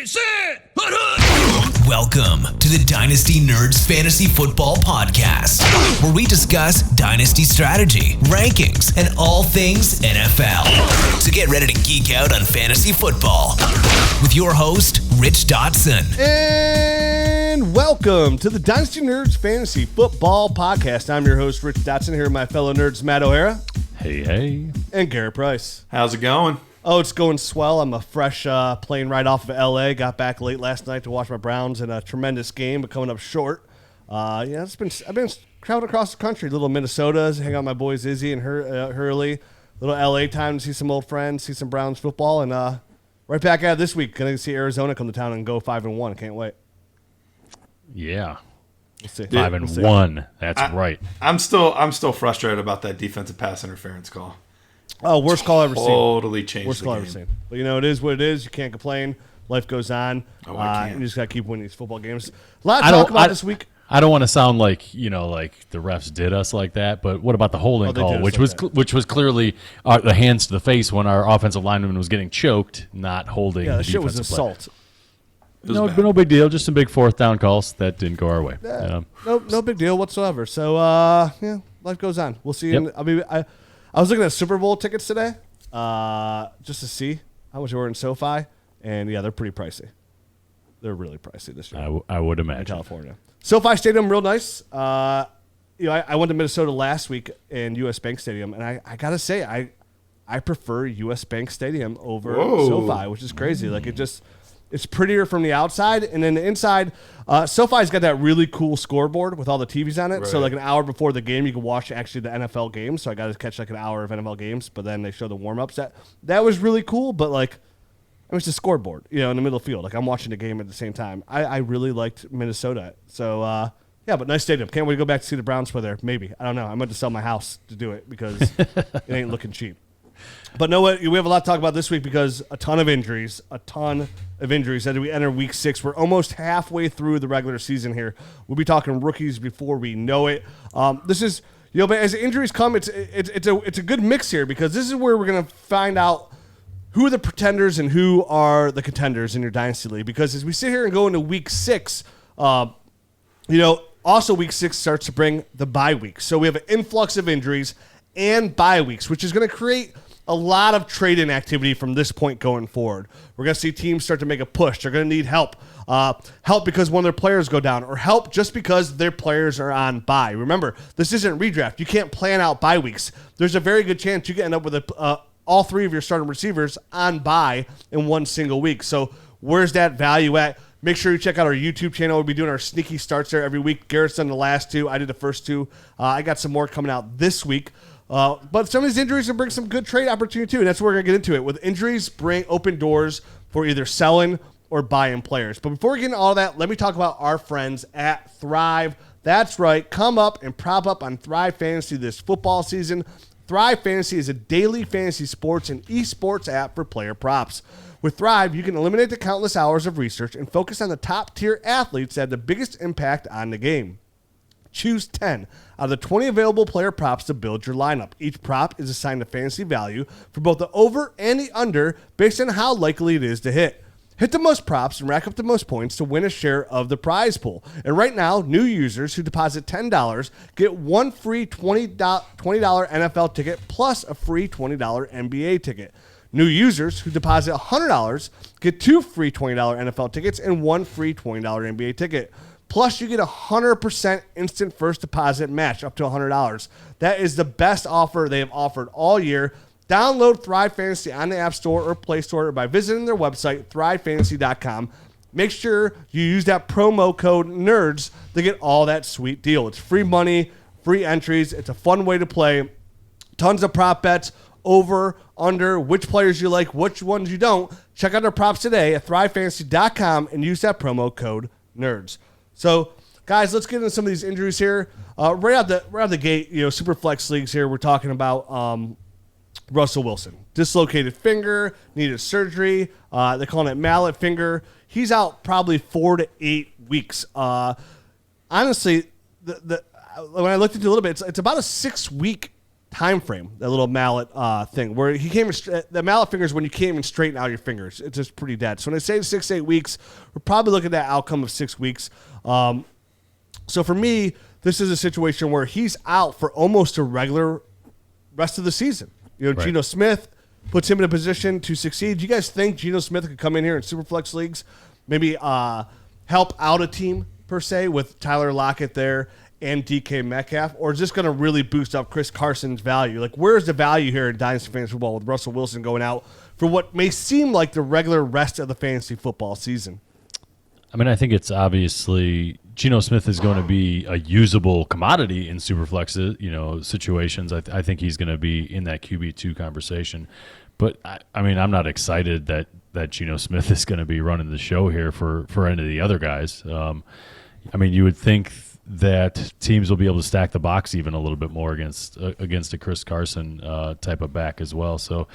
Sit! Welcome to the Dynasty Nerds Fantasy Football Podcast, where we discuss Dynasty strategy, rankings, and all things NFL. So get ready to geek out on fantasy football with your host, Rich Dotson. And welcome to the Dynasty Nerds Fantasy Football Podcast. I'm your host, Rich Dotson, here with my fellow nerds, Matt O'Hara. Hey. And Garrett Price. How's it going? Oh, it's going swell. I'm a fresh plane right off of L.A. Got back late last night to watch my Browns in a tremendous game, but coming up short. I've been traveling across the country, little Minnesota, hang out with my boys Izzy and Hurley, little L.A. time to see some old friends, see some Browns football, and right back at it this week. Going to see Arizona come to town and go 5-1. Can't wait. Yeah. We'll see. 5-1. That's right. I'm still frustrated about that defensive pass interference call. Oh, worst call I've ever seen. Totally changed Worst the call game. I've ever seen. But, it is what it is. You can't complain. Life goes on. Oh, I can't. You just got to keep winning these football games. A lot to talk about this week. I don't want to sound like, like the refs did us like that, but what about the holding call, which was clearly the hands to the face when our offensive lineman was getting choked, not holding the that shit was defensive player. assault. No big deal. Just some big fourth down calls that didn't go our way. No big deal whatsoever. So, life goes on. We'll see. Yep. I was looking at Super Bowl tickets today just to see how much they were in SoFi, and, they're pretty pricey. They're really pricey this year. I would imagine. In California. SoFi Stadium, real nice. I went to Minnesota last week in U.S. Bank Stadium, and I got to say, I prefer U.S. Bank Stadium over SoFi, which is crazy. Like, it's prettier from the outside, and then the inside, SoFi's got that really cool scoreboard with all the TVs on it. Right. So, like, an hour before the game, you can watch actually the NFL games. So I got to catch like an hour of NFL games, but then they show the warm-ups. That was really cool, but like, it was a scoreboard, in the middle of the field. Like, I'm watching the game at the same time. I really liked Minnesota. So, but nice stadium. Can't wait to go back to see the Browns play there. Maybe. I don't know. I'm going to sell my house to do it because it ain't looking cheap. But know what? We have a lot to talk about this week because a ton of injuries as we enter week 6. We're almost halfway through the regular season here. We'll be talking rookies before we know it. This is, but as injuries come, it's a good mix here because this is where we're going to find out who are the pretenders and who are the contenders in your dynasty league. Because as we sit here and go into week 6, also week 6 starts to bring the bye week. So we have an influx of injuries and bye weeks, which is going to create a lot of trade-in activity from this point going forward. We're going to see teams start to make a push. They're going to need help. Help because one of their players go down, or help just because their players are on bye. Remember, this isn't redraft. You can't plan out bye weeks. There's a very good chance you can end up with all 3 of your starting receivers on bye in one single week. So where's that value at? Make sure you check out our YouTube channel. We'll be doing our sneaky starts there every week. Garrett's done the last 2. I did the first 2. I got some more coming out this week. But some of these injuries will bring some good trade opportunity too, and that's where we're going to get into it. With injuries, bring open doors for either selling or buying players. But before we get into all that, let me talk about our friends at Thrive. That's right. Come up and prop up on Thrive Fantasy this football season. Thrive Fantasy is a daily fantasy sports and esports app for player props. With Thrive, you can eliminate the countless hours of research and focus on the top-tier athletes that have the biggest impact on the game. Choose 10 out of the 20 available player props to build your lineup. Each prop is assigned a fantasy value for both the over and the under based on how likely it is to hit. Hit the most props and rack up the most points to win a share of the prize pool. And right now, new users who deposit $10 get one free $20 NFL ticket plus a free $20 NBA ticket. New users who deposit $100 get 2 free $20 NFL tickets and 1 free $20 NBA ticket. Plus, you get a 100% instant first deposit match up to $100. That is the best offer they have offered all year. Download Thrive Fantasy on the App Store or Play Store by visiting their website, thrivefantasy.com. Make sure you use that promo code NERDS to get all that sweet deal. It's free money, free entries. It's a fun way to play. Tons of prop bets, over, under, which players you like, which ones you don't. Check out their props today at thrivefantasy.com and use that promo code NERDS. So, guys, let's get into some of these injuries here. Right out the gate, super flex leagues here. We're talking about Russell Wilson, dislocated finger, needed surgery. They're calling it mallet finger. He's out probably 4 to 8 weeks. Honestly, when I looked into it a little bit, it's about a 6-week time frame, that little mallet thing, where he came. The mallet fingers when you can't even straighten out your fingers. It's just pretty dead. So when I say 6 to 8 weeks, we're probably looking at that outcome of 6 weeks. So for me, this is a situation where he's out for almost a regular rest of the season. Right. Geno Smith puts him in a position to succeed. Do you guys think Geno Smith could come in here in Superflex leagues, maybe help out a team per se with Tyler Lockett there and DK Metcalf, or is this going to really boost up Chris Carson's value? Like, where's the value here in Dynasty Fantasy Football with Russell Wilson going out for what may seem like the regular rest of the fantasy football season? I mean, I think it's obviously Geno Smith is going to be a usable commodity in Superflex, situations. I think he's going to be in that QB2 conversation. But, I mean, I'm not excited that Geno Smith is going to be running the show here for any of the other guys. I mean, you would think that teams will be able to stack the box even a little bit more against a Chris Carson type of back as well. So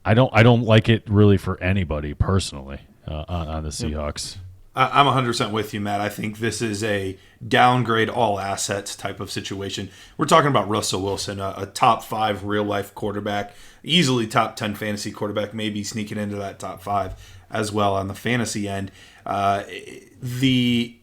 I don't like it really for anybody personally on the Seahawks. I'm 100% with you, Matt. I think this is a downgrade all assets type of situation. We're talking about Russell Wilson, a top 5 real life quarterback, easily top 10 fantasy quarterback, maybe sneaking into that top 5 as well on the fantasy end. The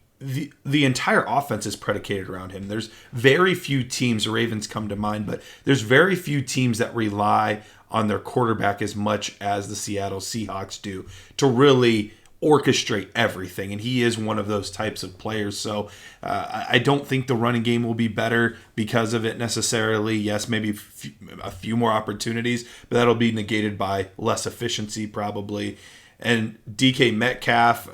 entire offense is predicated around him. There's very few teams, the Ravens come to mind, but there's very few teams that rely on their quarterback as much as the Seattle Seahawks do to really orchestrate everything, and he is one of those types of players. So I don't think the running game will be better because of it necessarily. Yes, maybe a few more opportunities, but that'll be negated by less efficiency probably. And DK Metcalf,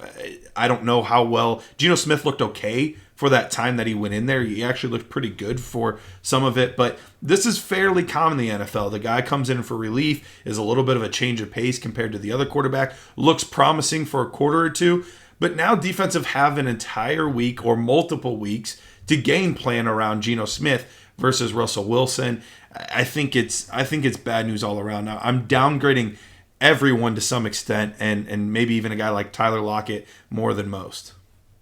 I don't know how well. Geno Smith looked okay for that time that he went in there. He actually looked pretty good for some of it, but this is fairly common in the NFL. The guy comes in for relief, is a little bit of a change of pace compared to the other quarterback, looks promising for a quarter or two, but now defensive have an entire week or multiple weeks to game plan around Geno Smith versus Russell Wilson. I think it's bad news all around. Now, I'm downgrading everyone to some extent, and maybe even a guy like Tyler Lockett more than most.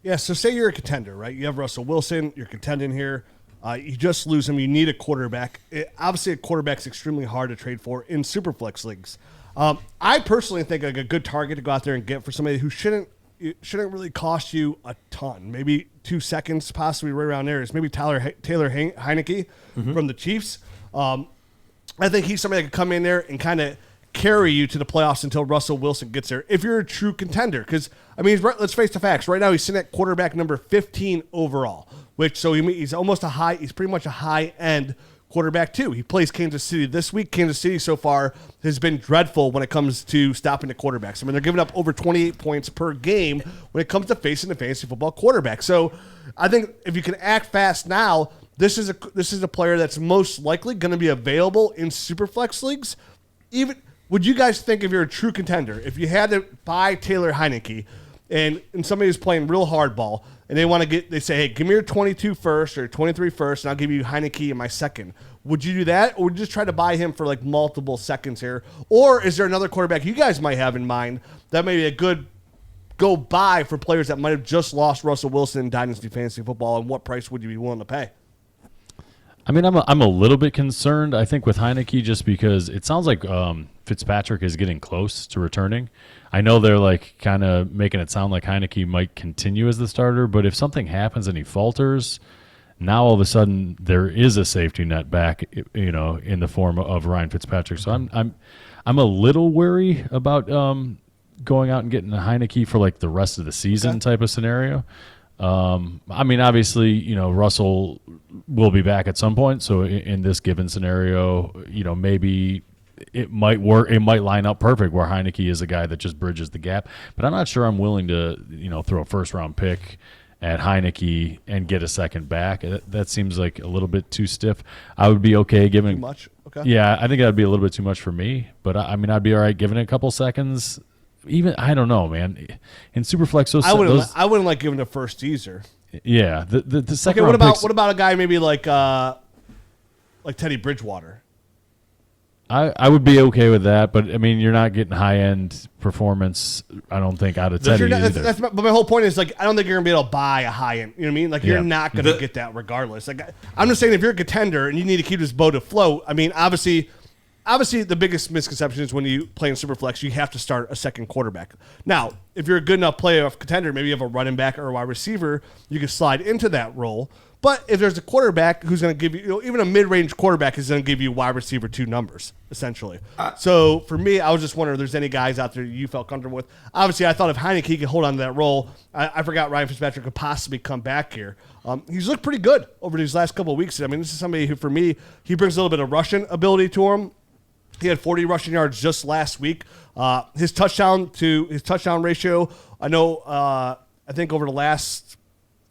Yeah, so say you're a contender, right? You have Russell Wilson, you're contending here. You just lose him. You need a quarterback. Obviously, a quarterback's extremely hard to trade for in Superflex leagues. I personally think like a good target to go out there and get for somebody who shouldn't really cost you a ton. Maybe 2 seconds, possibly right around there, is maybe Taylor Heineke from the Chiefs. I think he's somebody that could come in there and kind of carry you to the playoffs until Russell Wilson gets there if you're a true contender. Because, I mean, let's face the facts. Right now, he's sitting at quarterback number 15 overall, he's he's pretty much a high-end quarterback, too. He plays Kansas City this week. Kansas City so far has been dreadful when it comes to stopping the quarterbacks. I mean, they're giving up over 28 points per game when it comes to facing the fantasy football quarterback. So I think if you can act fast now, this is a player that's most likely going to be available in Superflex leagues. Would you guys think, if you're a true contender, if you had to buy Taylor Heineke and somebody who's playing real hardball and they say, hey, give me your 22 first or 23 first and I'll give you Heineke in my second. Would you do that, or would you just try to buy him for like multiple seconds here? Or is there another quarterback you guys might have in mind that may be a good go buy for players that might have just lost Russell Wilson in Dynasty Fantasy Football, and what price would you be willing to pay? I mean, I'm a little bit concerned, I think, with Heineke, just because it sounds like Fitzpatrick is getting close to returning. I know they're like kind of making it sound like Heineke might continue as the starter, but if something happens and he falters, now all of a sudden there is a safety net back, in the form of Ryan Fitzpatrick. So I'm a little wary about going out and getting a Heineke for like the rest of the season type of scenario. I mean, obviously, Russell will be back at some point. So in this given scenario, maybe it might work. It might line up perfect where Heineke is a guy that just bridges the gap. But I'm not sure I'm willing to, throw a first-round pick at Heineke and get a second back. That seems like a little bit too stiff. I would be okay giving – too much? Okay. Yeah, I think that would be a little bit too much for me. But, I'd be all right giving it a couple seconds. Even I don't know, man. In Superflex, I wouldn't like giving the first teaser. Yeah, the second. Okay, what about a guy maybe like Teddy Bridgewater? I would be okay with that, but I mean, you're not getting high end performance. I don't think out of Teddy either. But my whole point is like I don't think you're gonna be able to buy a high end. You know what I mean? Like you're not gonna get that regardless. Like I'm just saying, if you're a contender and you need to keep this boat afloat, I mean, obviously, the biggest misconception is when you play in Superflex, you have to start a second quarterback. Now, if you're a good enough playoff contender, maybe you have a running back or a wide receiver, you can slide into that role. But if there's a quarterback who's going to give you, even a mid-range quarterback is going to give you wide receiver 2 numbers, essentially. So for me, I was just wondering if there's any guys out there you felt comfortable with. Obviously, I thought if Heineke could hold on to that role, I forgot Ryan Fitzpatrick could possibly come back here. He's looked pretty good over these last couple of weeks. I mean, this is somebody who, for me, he brings a little bit of rushing ability to him. He had 40 rushing yards just last week. His touchdown ratio, I know, I think over the last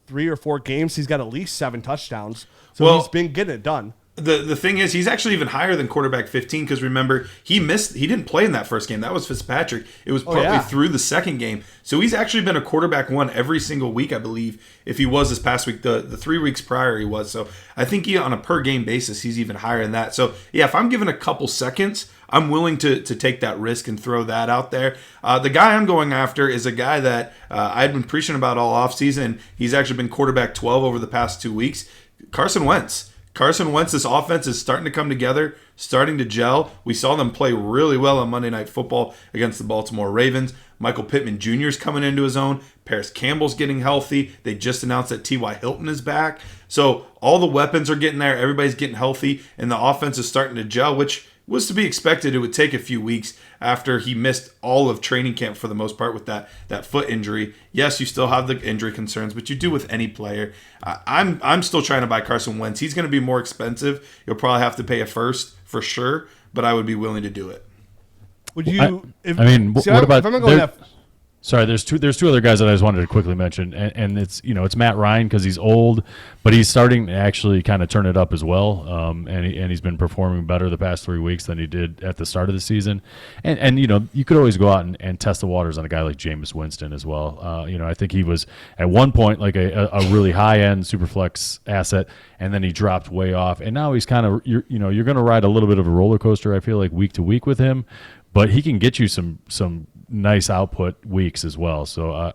3 or 4 games, he's got at least 7 touchdowns. So he's been getting it done. The thing is, he's actually even higher than quarterback 15 because remember, he didn't play in that first game. That was Fitzpatrick. It was partly through the second game. So he's actually been a quarterback 1 every single week, I believe. If he was this past week, the 3 weeks prior he was. So I think on a per game basis, he's even higher than that. So yeah, if I'm given a couple seconds, I'm willing to take that risk and throw that out there. The guy I'm going after is a guy that I've been preaching about all offseason. He's actually been quarterback 12 over the past 2 weeks. Carson Wentz. This offense is starting to come together, starting to gel. We saw them play really well on Monday Night Football against the Baltimore Ravens. Michael Pittman Jr. is coming into his own. Paris Campbell's getting healthy. They just announced that T.Y. Hilton is back. So all the weapons are getting there. Everybody's getting healthy, and the offense is starting to gel, which was to be expected. It would take a few weeks after he missed all of training camp for the most part with that foot injury. Yes, you still have the injury concerns, but you do with any player. I'm still trying to buy Carson Wentz. He's going to be more expensive. You'll probably have to pay a first for sure, but I would be willing to do it. Would you? What about? Sorry, there's two other guys that I just wanted to quickly mention, and it's Matt Ryan because he's old, but he's starting to actually kind of turn it up as well, and he's been performing better the past 3 weeks than he did at the start of the season, and you could always go out and test the waters on a guy like Jameis Winston as well. I think he was at one point like a really high end super flex asset, and then he dropped way off, and now he's kind of you're going to ride a little bit of a roller coaster. I feel like week to week with him, but he can get you some nice output weeks as well. So,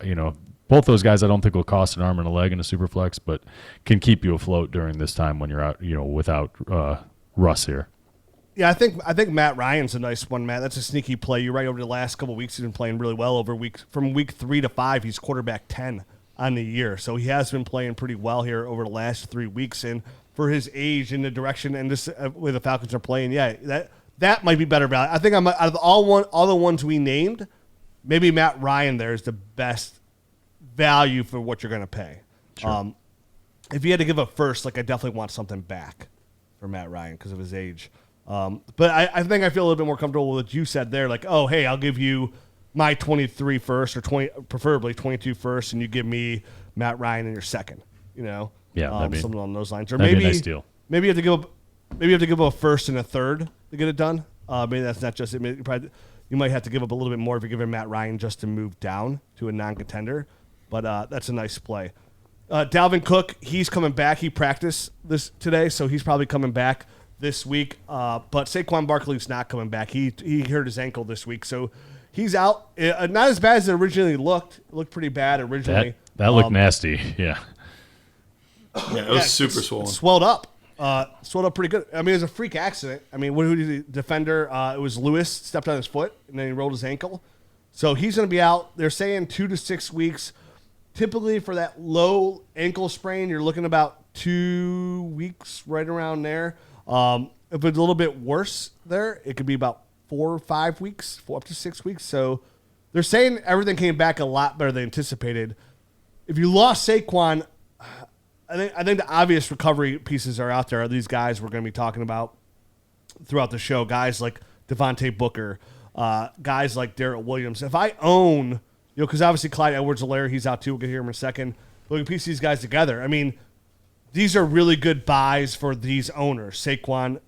both those guys I don't think will cost an arm and a leg in a super flex, but can keep you afloat during this time when you're out, without Russ here. Yeah, I think Matt Ryan's a nice one, Matt. That's a sneaky play. You're right. Over the last couple of weeks, he's been playing really well. From week 3 to 5, he's quarterback 10 on the year. So he has been playing pretty well here over the last 3 weeks. And for his age and the direction and this way the Falcons are playing, that might be better value. I think out of all the ones we named, maybe Matt Ryan there is the best value for what you're going to pay. Sure. If you had to give a first, I definitely want something back for Matt Ryan because of his age. But I think I feel a little bit more comfortable with what you said there. I'll give you my 23 first or 20, preferably 22 first, and you give me Matt Ryan in your second. Yeah, something along those lines. Or maybe a nice deal. Maybe you have to give up a first and a third to get it done. Maybe that's not just it. You might have to give up a little bit more if you're giving Matt Ryan just to move down to a non-contender. But that's a nice play. Dalvin Cook, he's coming back. He practiced this today, so he's probably coming back this week. But Saquon Barkley's not coming back. He hurt his ankle this week, so he's out. Not as bad as it originally looked. It looked pretty bad originally. That looked nasty, yeah. Yeah, it was super swollen. Swelled up. Swelled up pretty good. I mean, it was a freak accident. I mean, who did the defender? It was Lewis stepped on his foot and then he rolled his ankle. So he's going to be out. They're saying 2 to 6 weeks. Typically for that low ankle sprain, you're looking about 2 weeks, right around there. If it's a little bit worse there, it could be about 4 or 5 weeks, 4 up to 6 weeks. So they're saying everything came back a lot better than anticipated. If you lost Saquon, I think the obvious recovery pieces are out there. Are these guys we're going to be talking about throughout the show? Guys like Devontae Booker, guys like Darrell Williams. If I own, because obviously Clyde Edwards-Helaire, he's out too. We'll get here in a second. But we can piece these guys together. I mean, these are really good buys for these owners. Saquon,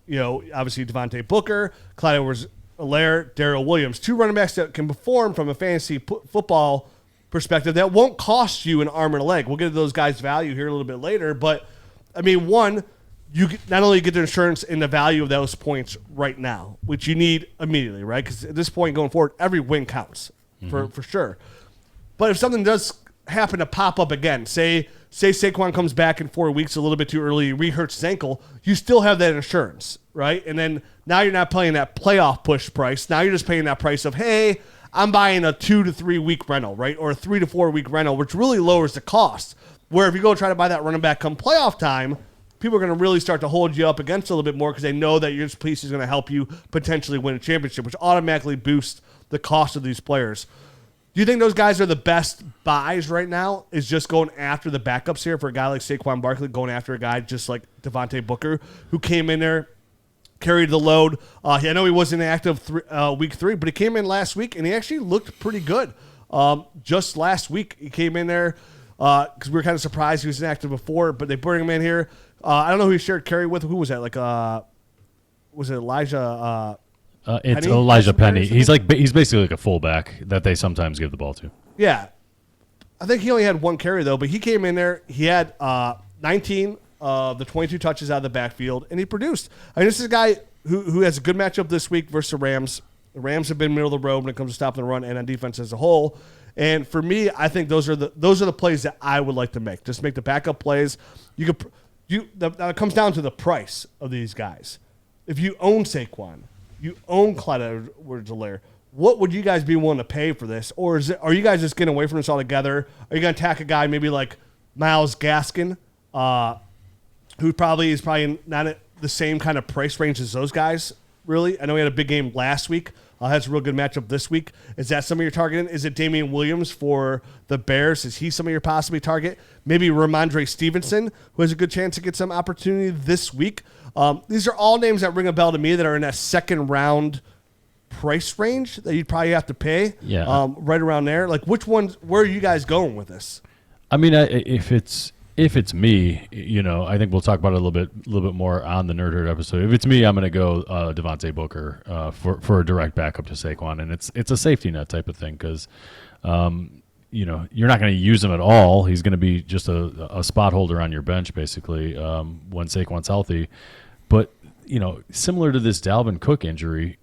obviously Devontae Booker, Clyde Edwards-Helaire, Darrell Williams. 2 running backs that can perform from a fantasy football perspective that won't cost you an arm and a leg. We'll get to those guys' value here a little bit later. But, I mean, one, not only get the insurance and the value of those points right now, which you need immediately, right? Because at this point going forward, every win counts for sure. But if something does happen to pop up again, say Saquon comes back in 4 weeks a little bit too early, re-hurts his ankle, you still have that insurance, right? And then now you're not paying that playoff push price. Now you're just paying that price of, hey, I'm buying a 2 to 3 week rental, right? Or a 3 to 4 week rental, which really lowers the cost. Where if you go try to buy that running back come playoff time, people are going to really start to hold you up against a little bit more because they know that your piece is going to help you potentially win a championship, which automatically boosts the cost of these players. Do you think those guys are the best buys right now? Is just going after the backups here for a guy like Saquon Barkley, going after a guy just like Devontae Booker, who came in there, carried the load. I know he wasn't active week 3, but he came in last week, and he actually looked pretty good. Just last week, he came in there because we were kind of surprised he was inactive before, but they bring him in here. I don't know who he shared carry with. Who was that? Was it Elijah? It's Penny? Elijah Penny. He's basically like a fullback that they sometimes give the ball to. Yeah. I think he only had 1 carry, though, but he came in there. He had 19 of the 22 touches out of the backfield, and he produced. I mean, this is a guy who has a good matchup this week versus the Rams. The Rams have been middle of the road when it comes to stopping the run and on defense as a whole. And for me, I think those are the plays that I would like to make. Just make the backup plays. That comes down to the price of these guys. If you own Saquon, you own Clyde Edwards-Helaire, what would you guys be willing to pay for this? Or are you guys just getting away from this altogether? Are you going to attack a guy maybe like Myles Gaskin, who probably is not at the same kind of price range as those guys, really? I know he had a big game last week. Has a real good matchup this week. Is that somebody you're targeting? Is it Damian Williams for the Bears? Is he somebody you're possibly target? Maybe Ramondre Stevenson, who has a good chance to get some opportunity this week. These are all names that ring a bell to me that are in that second round price range that you'd probably have to pay. Yeah. Right around there. Like, which ones? Where are you guys going with this? I mean, if it's me, I think we'll talk about it a little bit more on the Nerd Herd episode. If it's me, I'm going to go Devontae Booker for a direct backup to Saquon, and it's a safety net type of thing because, you're not going to use him at all. He's going to be just a spot holder on your bench basically when Saquon's healthy. But similar to this Dalvin Cook injury,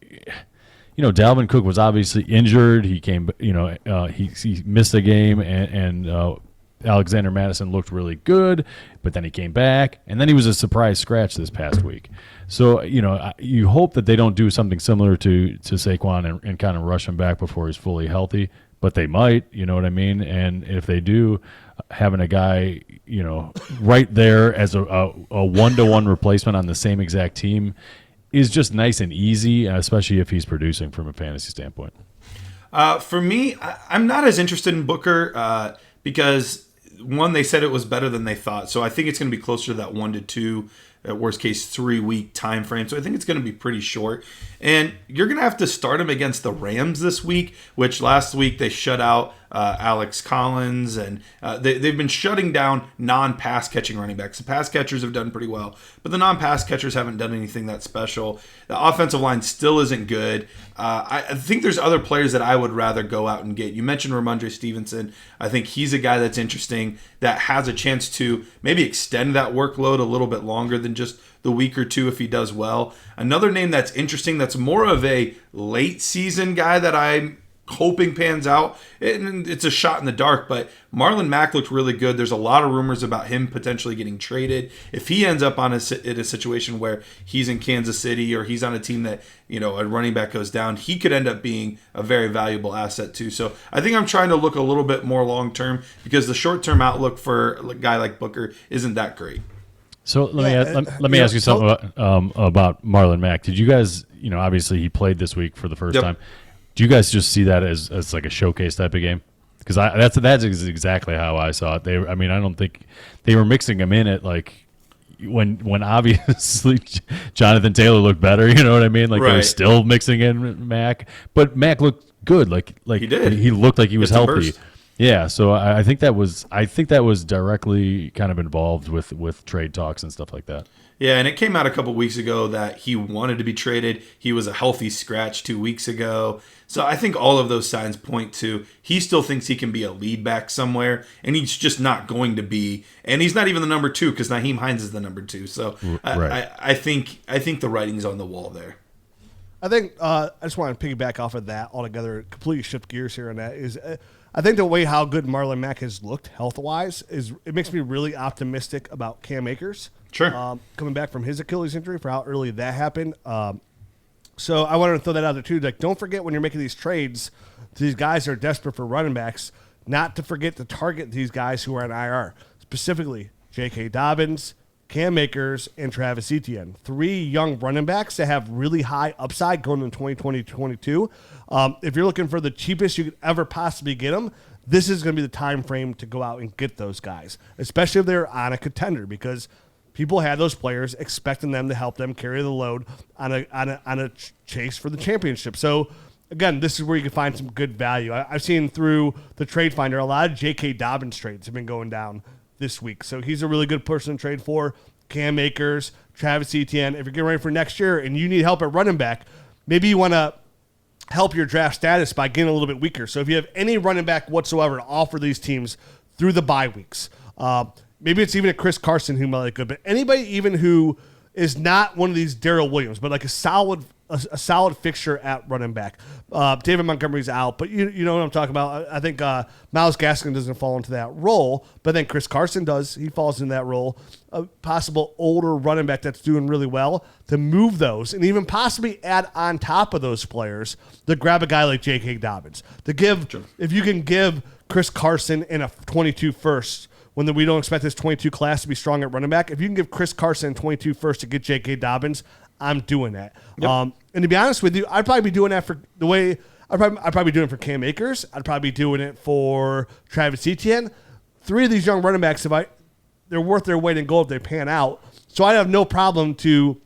Dalvin Cook was obviously injured. He came, he missed a game and Alexander Madison looked really good, but then he came back, and then he was a surprise scratch this past week. So, you hope that they don't do something similar to Saquon and kind of rush him back before he's fully healthy, but they might, you know what I mean? And if they do, having a guy, right there as a one-to-one replacement on the same exact team is just nice and easy, especially if he's producing from a fantasy standpoint. For me, I'm not as interested in Booker because, one, they said it was better than they thought. So I think it's going to be closer to that 1 to 2, at worst case 3 week time frame. So I think it's going to be pretty short. And you're going to have to start him against the Rams this week, which last week they shut out Alex Collins, and they've been shutting down non-pass catching running backs. The pass catchers have done pretty well, but the non-pass catchers haven't done anything that special. The offensive line still isn't good. I think there's other players that I would rather go out and get. You mentioned Ramondre Stevenson. I think he's a guy that's interesting that has a chance to maybe extend that workload a little bit longer than just the week or two if he does well. Another name that's interesting that's more of a late season guy that I'm hoping pans out, and it's a shot in the dark, but Marlon Mack looked really good. There's a lot of rumors about him potentially getting traded. If he ends up in a situation where he's in Kansas City or he's on a team that, a running back goes down, he could end up being a very valuable asset too. So I think I'm trying to look a little bit more long-term because the short-term outlook for a guy like Booker isn't that great. So let me ask you something about Marlon Mack. Did you guys, obviously he played this week for the first time. Do you guys just see that as like a showcase type of game? Because that's exactly how I saw it. I don't think they were mixing him in at like when obviously Jonathan Taylor looked better. You know what I mean? Like they were still mixing in Mack, but Mack looked good. Like he did. He looked like he was healthy. Yeah, so I think that was directly kind of involved with trade talks and stuff like that. Yeah, and it came out a couple weeks ago that he wanted to be traded. He was a healthy scratch 2 weeks ago. So I think all of those signs point to he still thinks he can be a lead back somewhere, and he's just not going to be. And he's not even the number 2 because Nyheim Hines is the number 2. So Right. I think the writing's on the wall there. I think I just want to piggyback off of that altogether, completely shift gears here on that, is I think the way how good Marlon Mack has looked health-wise is it makes me really optimistic about Cam Akers. Sure. Coming back from his Achilles injury for how early that happened. So I wanted to throw that out there too. Like, don't forget when you're making these trades to these guys that are desperate for running backs, not to forget to target these guys who are on IR, specifically J.K. Dobbins, Cam Akers, and Travis Etienne. 3 young running backs that have really high upside going into 2020-22. If you're looking for the cheapest you could ever possibly get them, this is going to be the time frame to go out and get those guys, especially if they're on a contender, because people had those players expecting them to help them carry the load on a chase for the championship. So, again, this is where you can find some good value. I've seen through the trade finder a lot of J.K. Dobbins trades have been going down this week. So he's a really good person to trade for. Cam Akers, Travis Etienne. If you're getting ready for next year and you need help at running back, maybe you want to help your draft status by getting a little bit weaker. So if you have any running back whatsoever to offer these teams through the bye weeks, maybe it's even a Chris Carson who might look good, but anybody even who is not one of these Darrell Williams, but like a solid fixture at running back. David Montgomery's out, but you know what I'm talking about. I think Myles Gaskin doesn't fall into that role, but then Chris Carson does. He falls in that role. A possible older running back that's doing really well, to move those and even possibly add on top of those players to grab a guy like J.K. Dobbins. To give, if you can give Chris Carson in a 22 first, when we don't expect this 22 class to be strong at running back, if you can give Chris Carson 22 first to get J.K. Dobbins, I'm doing that. Yep. And to be honest with you, I'd probably be doing that for the way I'd probably be doing it for Cam Akers. I'd probably be doing it for Travis Etienne. 3 of these young running backs, they're worth their weight in gold if they pan out. So I have no problem to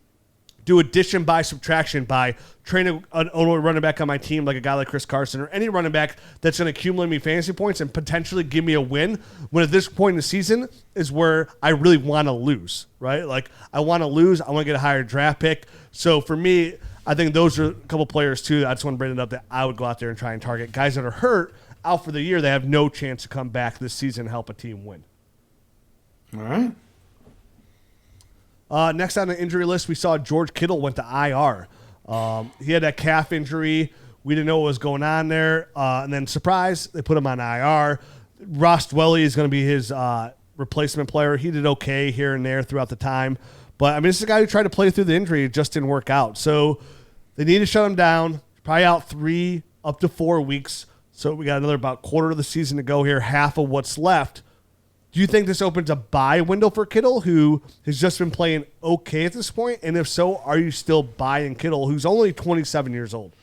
do addition by subtraction by training an older running back on my team, like a guy like Chris Carson or any running back that's going to accumulate me fantasy points and potentially give me a win, when at this point in the season is where I really want to lose, right? Like, I want to lose. I want to get a higher draft pick. So for me, I think those are a couple players too. I just want to bring it up that I would go out there and try and target guys that are hurt out for the year. They have no chance to come back this season and help a team win. All right. Next on the injury list, we saw George Kittle went to IR. He had that calf injury. We didn't know what was going on there. And then, surprise, they put him on IR. Ross Dwelley is going to be his replacement player. He did okay here and there throughout the time. But, I mean, this is a guy who tried to play through the injury. It just didn't work out. So they need to shut him down. Probably out 3 up to 4 weeks. So we got another about quarter of the season to go here, half of what's left. Do you think this opens a buy window for Kittle, who has just been playing okay at this point? And if so, are you still buying Kittle, who's only 27 years old?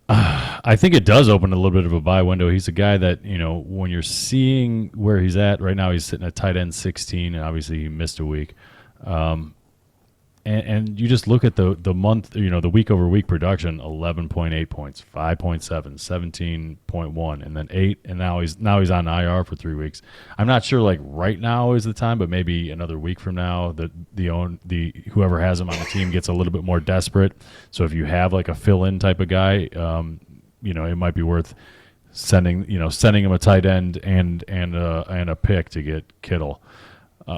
I think it does open a little bit of a buy window. He's a guy that, when you're seeing where he's at right now, he's sitting at tight end 16, and obviously he missed a week. And you just look at the month, the week over week production, 11.8 points, 5.7, 17.1, and then 8, and now he's on IR for 3 weeks. I'm not sure like right now is the time, but maybe another week from now, the whoever has him on the team gets a little bit more desperate. So if you have like a fill-in type of guy, it might be worth sending him a tight end and a pick to get Kittle,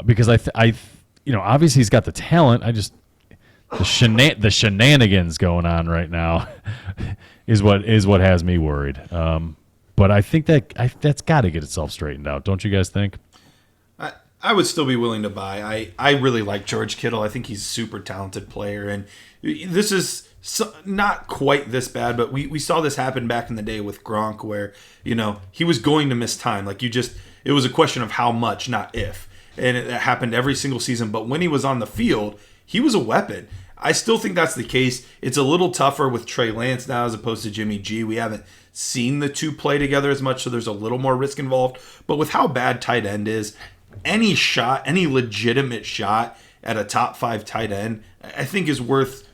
because obviously he's got the talent. The shenanigans going on right now is what has me worried. But I think that's got to get itself straightened out. Don't you guys think? I would still be willing to buy. I really like George Kittle. I think he's a super talented player, and this is not quite this bad, but we saw this happen back in the day with Gronk, where he was going to miss time. It was a question of how much, not if. And it happened every single season. But when he was on the field, he was a weapon. I still think that's the case. It's a little tougher with Trey Lance now as opposed to Jimmy G. We haven't seen the two play together as much, so there's a little more risk involved. But with how bad tight end is, any legitimate shot at a top 5 tight end, I think is worth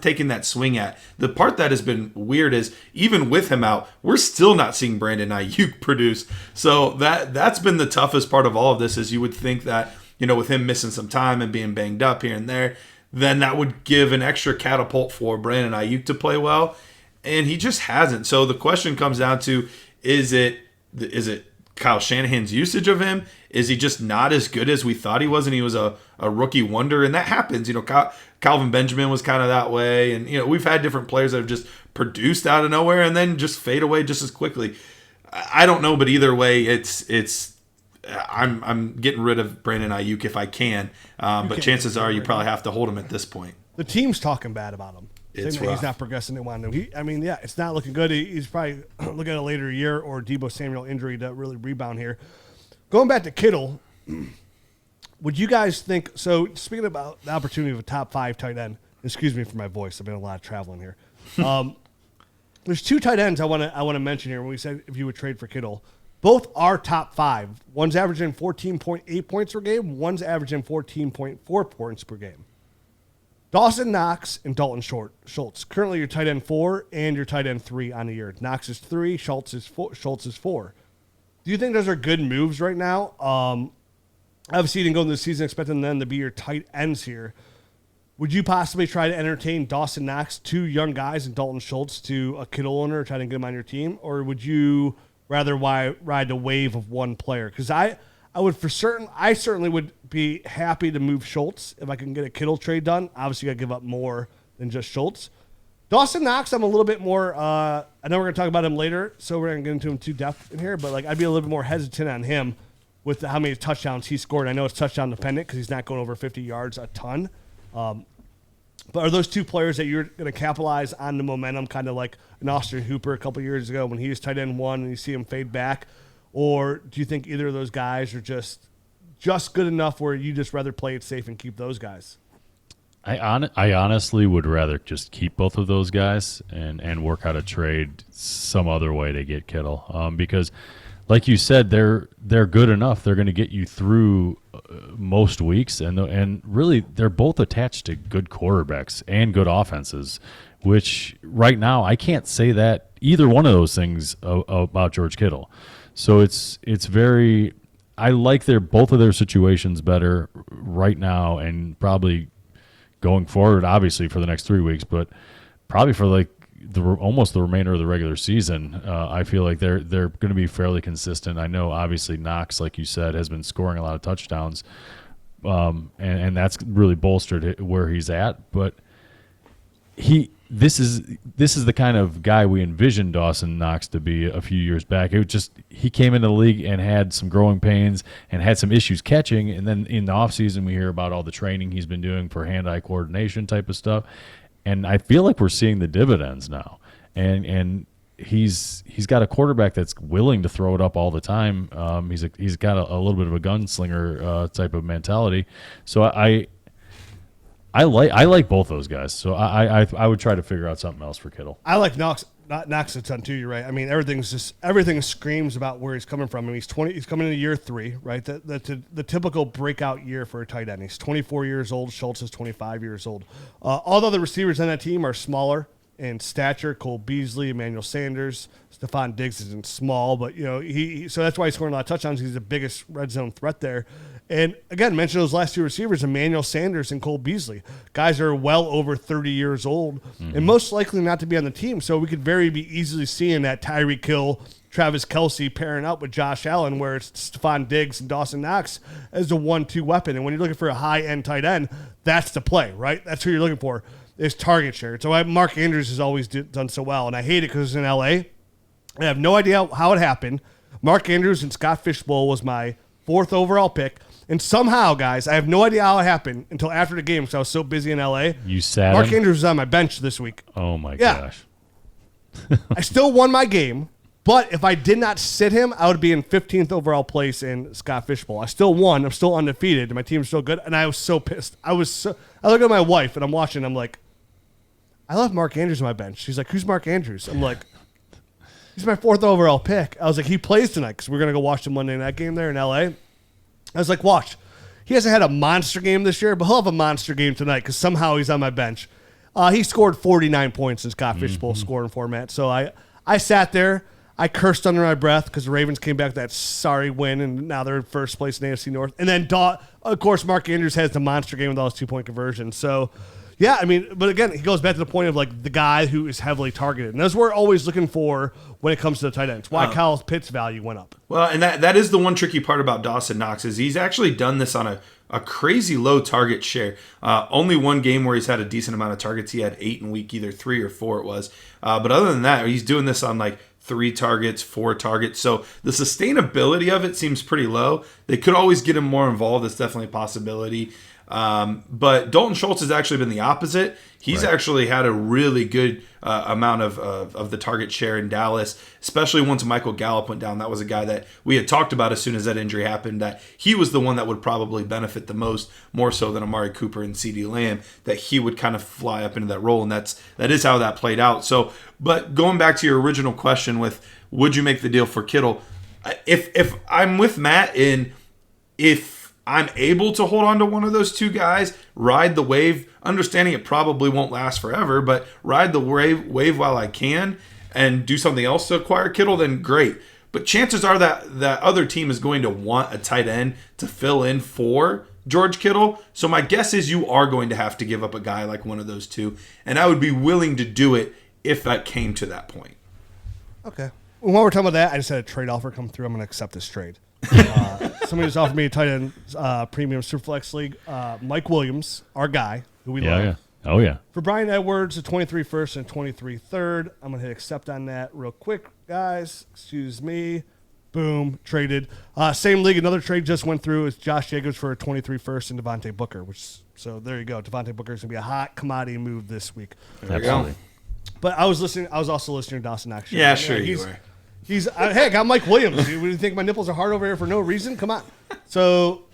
taking that swing at. The part that has been weird is even with him out, we're still not seeing Brandon Ayuk produce. So that's been the toughest part of all of this, is you would think that with him missing some time and being banged up here and there, then that would give an extra catapult for Brandon Ayuk to play well. And he just hasn't. So the question comes down to, is it Kyle Shanahan's usage of him? Is he just not as good as we thought he was, and he was a rookie wonder? And that happens. Calvin Benjamin was kind of that way. And, we've had different players that have just produced out of nowhere and then just fade away just as quickly. I don't know, but either way, I'm getting rid of Brandon Ayuk if I can. But chances are you probably have to hold him at this point. The team's talking bad about him. It's he's not progressing. They want him. It's not looking good. He's probably looking at a later year or Deebo Samuel injury to really rebound here. Going back to Kittle, would you guys think? So speaking about the opportunity of a top 5 tight end. Excuse me for my voice. I've been a lot of traveling here. There's 2 tight ends I want to mention here. When we said if you would trade for Kittle, both are top 5. One's averaging 14.8 points per game. One's averaging 14.4 points per game. Dawson Knox and Dalton Schultz. Currently your tight end 4 and your tight end 3 on the year. Knox is 3, Schultz is 4. Do you think those are good moves right now? Obviously, you didn't go into the season expecting them to be your tight ends here. Would you possibly try to entertain Dawson Knox, 2 young guys, and Dalton Schultz to a Kittle owner, try to get him on your team? Or would you rather ride the wave of one player? Because I certainly would be happy to move Schultz if I can get a Kittle trade done. Obviously, you got to give up more than just Schultz. Dawson Knox, I'm a little bit more. I know we're going to talk about him later, so we're going to get into him too depth in here. But I'd be a little bit more hesitant on him with how many touchdowns he scored. I know it's touchdown dependent because he's not going over 50 yards a ton. But are those 2 players that you're going to capitalize on the momentum, kind of like an Austin Hooper a couple years ago when he was tight end 1 and you see him fade back? Or do you think either of those guys are just good enough where you just rather play it safe and keep those guys? I honestly would rather just keep both of those guys and work out a trade some other way to get Kittle. Because, like you said, they're good enough. They're going to get you through most weeks, and really they're both attached to good quarterbacks and good offenses, which right now I can't say that either one of those things about George Kittle. So it's very – I like both of their situations better right now, and probably going forward, obviously, for the next 3 weeks, but probably for almost the remainder of the regular season. I feel like they're going to be fairly consistent. I know, obviously, Knox, like you said, has been scoring a lot of touchdowns, and that's really bolstered where he's at. But this is the kind of guy we envisioned Dawson Knox to be a few years back. It was just he came into the league and had some growing pains and had some issues catching, and then in the offseason we hear about all the training he's been doing for hand-eye coordination type of stuff. And I feel like we're seeing the dividends now. And he's got a quarterback that's willing to throw it up all the time. He's got a little bit of a gunslinger type of mentality. So I like both those guys. So I would try to figure out something else for Kittle. I like Knox a ton too. You're right. I mean, everything screams about where he's coming from. I mean, he's coming into year 3, right? The typical breakout year for a tight end. He's 24 years old. Schultz is 25 years old. All the other receivers on that team are smaller in stature. Cole Beasley, Emmanuel Sanders, Stephon Diggs isn't small, but so that's why he's scoring a lot of touchdowns. He's the biggest red zone threat there. And again, mention those last 2 receivers, Emmanuel Sanders and Cole Beasley. Guys are well over 30 years old and most likely not to be on the team. So we could very easily seeing that Tyreek Hill, Travis Kelce pairing up with Josh Allen, where it's Stephon Diggs and Dawson Knox as a 1-2 weapon. And when you're looking for a high-end tight end, that's the play, right? That's who you're looking for, is target share. So Mark Andrews has always done so well, and I hate it because it's in L.A. I have no idea how it happened. Mark Andrews and Scott Fishbowl was my 4th overall pick. And somehow, guys, I have no idea how it happened until after the game because I was so busy in L.A. You sat Mark him? Andrews was on my bench this week. Oh, my gosh. I still won my game, but if I did not sit him, I would be in 15th overall place in Scott Fishbowl. I still won. I'm still undefeated, and my team's still good, and I was so pissed. I look at my wife, and I'm watching, I'm like, I left Mark Andrews on my bench. She's like, who's Mark Andrews? I'm like, he's my 4th overall pick. I was like, he plays tonight because we're going to go watch the Monday night game there in L.A., I was like, watch. He hasn't had a monster game this year, but he'll have a monster game tonight because somehow he's on my bench. He scored 49 points in Scott Fishbowl scoring format. So I sat there. I cursed under my breath because the Ravens came back with that sorry win, and now they're in first place in AFC North. And then, of course, Mark Andrews has the monster game with all his 2-point conversions. So, yeah, I mean, but again, he goes back to the point of like the guy who is heavily targeted. And that's what we're always looking for when it comes to the tight ends. Why Kyle Pitts' value went up. Well, and that is the one tricky part about Dawson Knox is he's actually done this on a crazy low target share. Only one game where he's had a decent amount of targets. He had 8 in week either 3 or 4 it was. But other than that, he's doing this on like 3 targets, 4 targets. So the sustainability of it seems pretty low. They could always get him more involved. That's definitely a possibility. But Dalton Schultz has actually been the opposite. He's actually had a really good amount of the target share in Dallas, especially once Michael Gallup went down. That was a guy that we had talked about as soon as that injury happened, that he was the one that would probably benefit the most, more so than Amari Cooper and CeeDee Lamb, that he would kind of fly up into that role, and that is how that played out. So, but going back to your original question with would you make the deal for Kittle, if I'm with Matt in if I'm able to hold on to one of those 2 guys, ride the wave, understanding it probably won't last forever, but ride the wave while I can and do something else to acquire Kittle, then great. But chances are that other team is going to want a tight end to fill in for George Kittle. So my guess is you are going to have to give up a guy like one of those 2, and I would be willing to do it if that came to that point. Okay. Well, while we're talking about that, I just had a trade offer come through. I'm going to accept this trade. Somebody just offered me a tight end premium Superflex League. Mike Williams, our guy, who we love. Yeah. Oh, yeah. For Brian Edwards, a 23 first and 23 third. I'm going to hit accept on that real quick, guys. Excuse me. Boom. Traded. Same league. Another trade just went through. Is Josh Jacobs for a 23 first and Devontae Booker. So there you go. Devontae Booker is going to be a hot commodity move this week. Absolutely. But I was also listening to Dawson Knox. Yeah, sure you were. Hey, I got Mike Williams. Do you think my nipples are hard over here for no reason? Come on. So,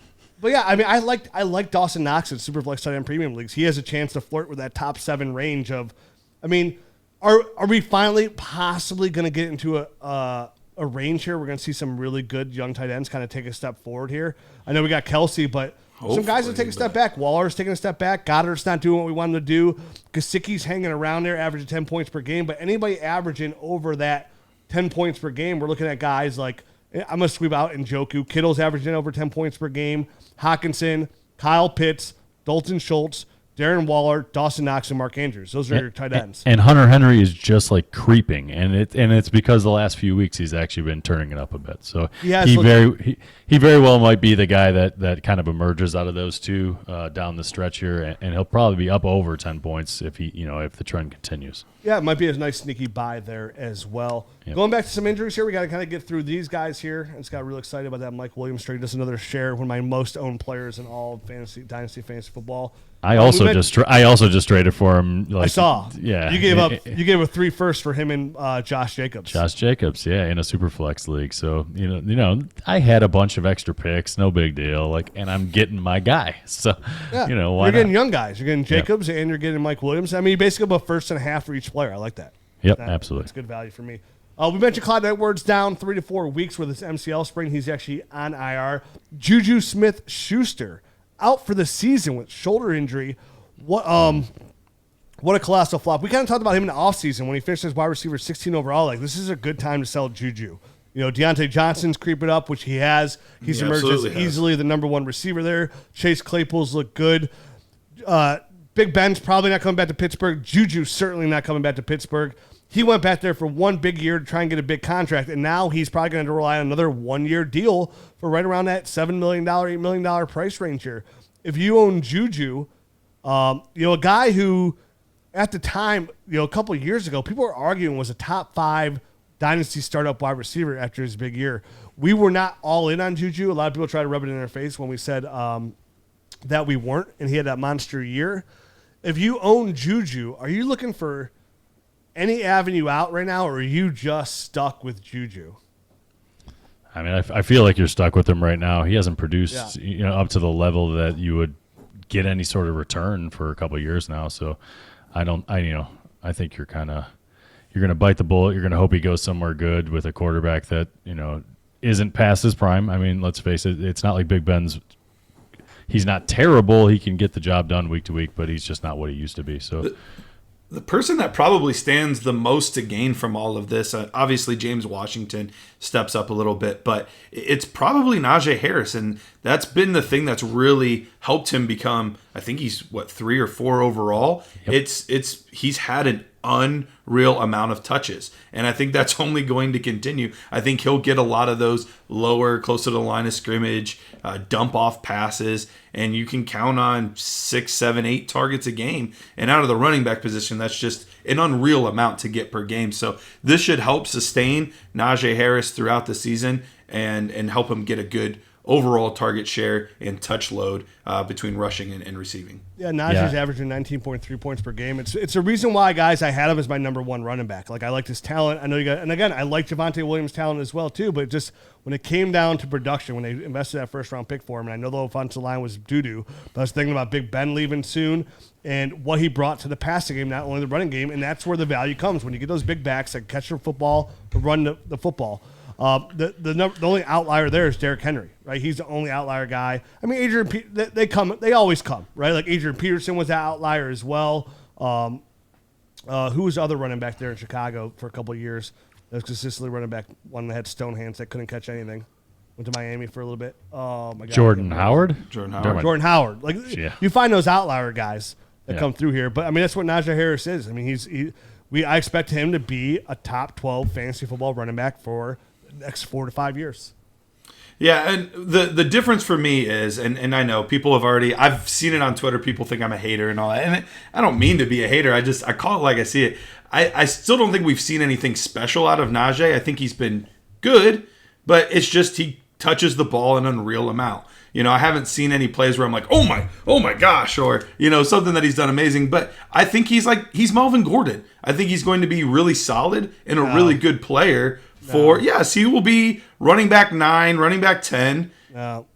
but yeah, I mean, I like Dawson Knox in Superflex tight end premium leagues. He has a chance to flirt with that top 7 range of. I mean, are we finally possibly going to get into a range here? We're going to see some really good young tight ends kind of take a step forward here. I know we got Kelsey, but some guys are taking a step back. Waller's taking a step back. Goddard's not doing what we want him to do. Gesicki's hanging around there, averaging 10 points per game. But anybody averaging over that 10 points per game, we're looking at guys like, I'm going to sweep out Njoku. Kittle's averaging over 10 points per game. Hawkinson, Kyle Pitts, Dalton Schultz, Darren Waller, Dawson Knox, and Mark Andrews. Those are your tight ends. And Hunter Henry is just like creeping, and it's because the last few weeks he's actually been turning it up a bit. So he very well might be the guy that kind of emerges out of those 2 down the stretch here, and he'll probably be up over 10 points if if the trend continues. Yeah, it might be a nice sneaky buy there as well. Yep. Going back to some injuries here, we got to kind of get through these guys here. I just got real excited about that Mike Williams trade. Just another share, one of my most owned players in all of Dynasty fantasy football. I also just traded for him. I saw. Yeah, you gave a 3 first for him and Josh Jacobs. Josh Jacobs, yeah, in a Superflex league. So I had a bunch of extra picks, no big deal. And I'm getting my guy. So yeah. Why you're getting not? young guys. You're getting Jacobs and you're getting Mike Williams. I mean, you basically have a first and a half for each player. I like that. Yep, absolutely. That's good value for me. We mentioned Clyde Edwards down 3 to 4 weeks with his MCL sprain. He's actually on IR. Juju Smith-Schuster out for the season with shoulder injury. What a colossal flop. We kind of talked about him in the offseason when he finished as wide receiver 16 overall. Like, this is a good time to sell Juju. Deontay Johnson's creeping up, which he has. He's emerged as easily the number 1 receiver there. Chase Claypool's look good. Big Ben's probably not coming back to Pittsburgh. Juju's certainly not coming back to Pittsburgh. He went back there for 1 big year to try and get a big contract, and now he's probably going to rely on another 1-year deal for right around that $7 million, $8 million price range here. If you own Juju, a guy who at the time, a couple of years ago, people were arguing was a top 5 Dynasty startup wide receiver after his big year. We were not all in on Juju. A lot of people try to rub it in their face when we said that we weren't, and he had that monster year. If you own Juju, are you looking for any avenue out right now, or are you just stuck with Juju? I mean, I feel like you're stuck with him right now. He hasn't produced up to the level that you would get any sort of return for a couple of years now. So I think you're going to bite the bullet. You're going to hope he goes somewhere good with a quarterback that, isn't past his prime. I mean, let's face it. It's not like Big Ben's. He's not terrible. He can get the job done week to week, but he's just not what he used to be. So The person that probably stands the most to gain from all of this, obviously James Washington steps up a little bit, but it's probably Najee Harris, and that's been the thing that's really helped him become. I think he's 3 or 4 overall. Yep. He's had an unreal amount of touches, and I think that's only going to continue. I think he'll get a lot of those lower, closer to the line of scrimmage, dump off passes, and you can count on 6, 7, 8 targets a game. And out of the running back position, that's just an unreal amount to get per game. So this should help sustain Najee Harris throughout the season and help him get a good overall target share and touch load between rushing and receiving. Yeah, Najee's averaging 19.3 points per game. It's a reason why, guys, I had him as my number 1 running back. Like, I liked his talent. I know you got, and again, I like Javonte Williams' talent as well too. But just when it came down to production, when they invested that first round pick for him, and I know the offensive line was doo-doo, but I was thinking about Big Ben leaving soon and what he brought to the passing game, not only the running game, and that's where the value comes when you get those big backs that catch the football, run the football. The only outlier there is Derrick Henry, right? He's the only outlier guy. I mean, they always come, right? Like Adrian Peterson was that outlier as well. Who was the other running back there in Chicago for a couple of years? That was consistently running back, one that had stone hands that couldn't catch anything. Went to Miami for a little bit. Oh my God. Jordan Howard. Like, you find those outlier guys that come through here, but I mean that's what Najee Harris is. I mean I expect him to be a top 12 fantasy football running back for the next 4 to 5 years. Yeah, and the difference for me is, and I know people have already, I've seen it on Twitter, people think I'm a hater and all that, and I don't mean to be a hater, I call it like I see it. I still don't think we've seen anything special out of Najee. I think he's been good, but it's just he touches the ball an unreal amount. You know, I haven't seen any plays where I'm like, oh my gosh, or, you know, something that he's done amazing. But I think he's Melvin Gordon. I think he's going to be really solid and a really good player yes, he will be running back 9, running back 10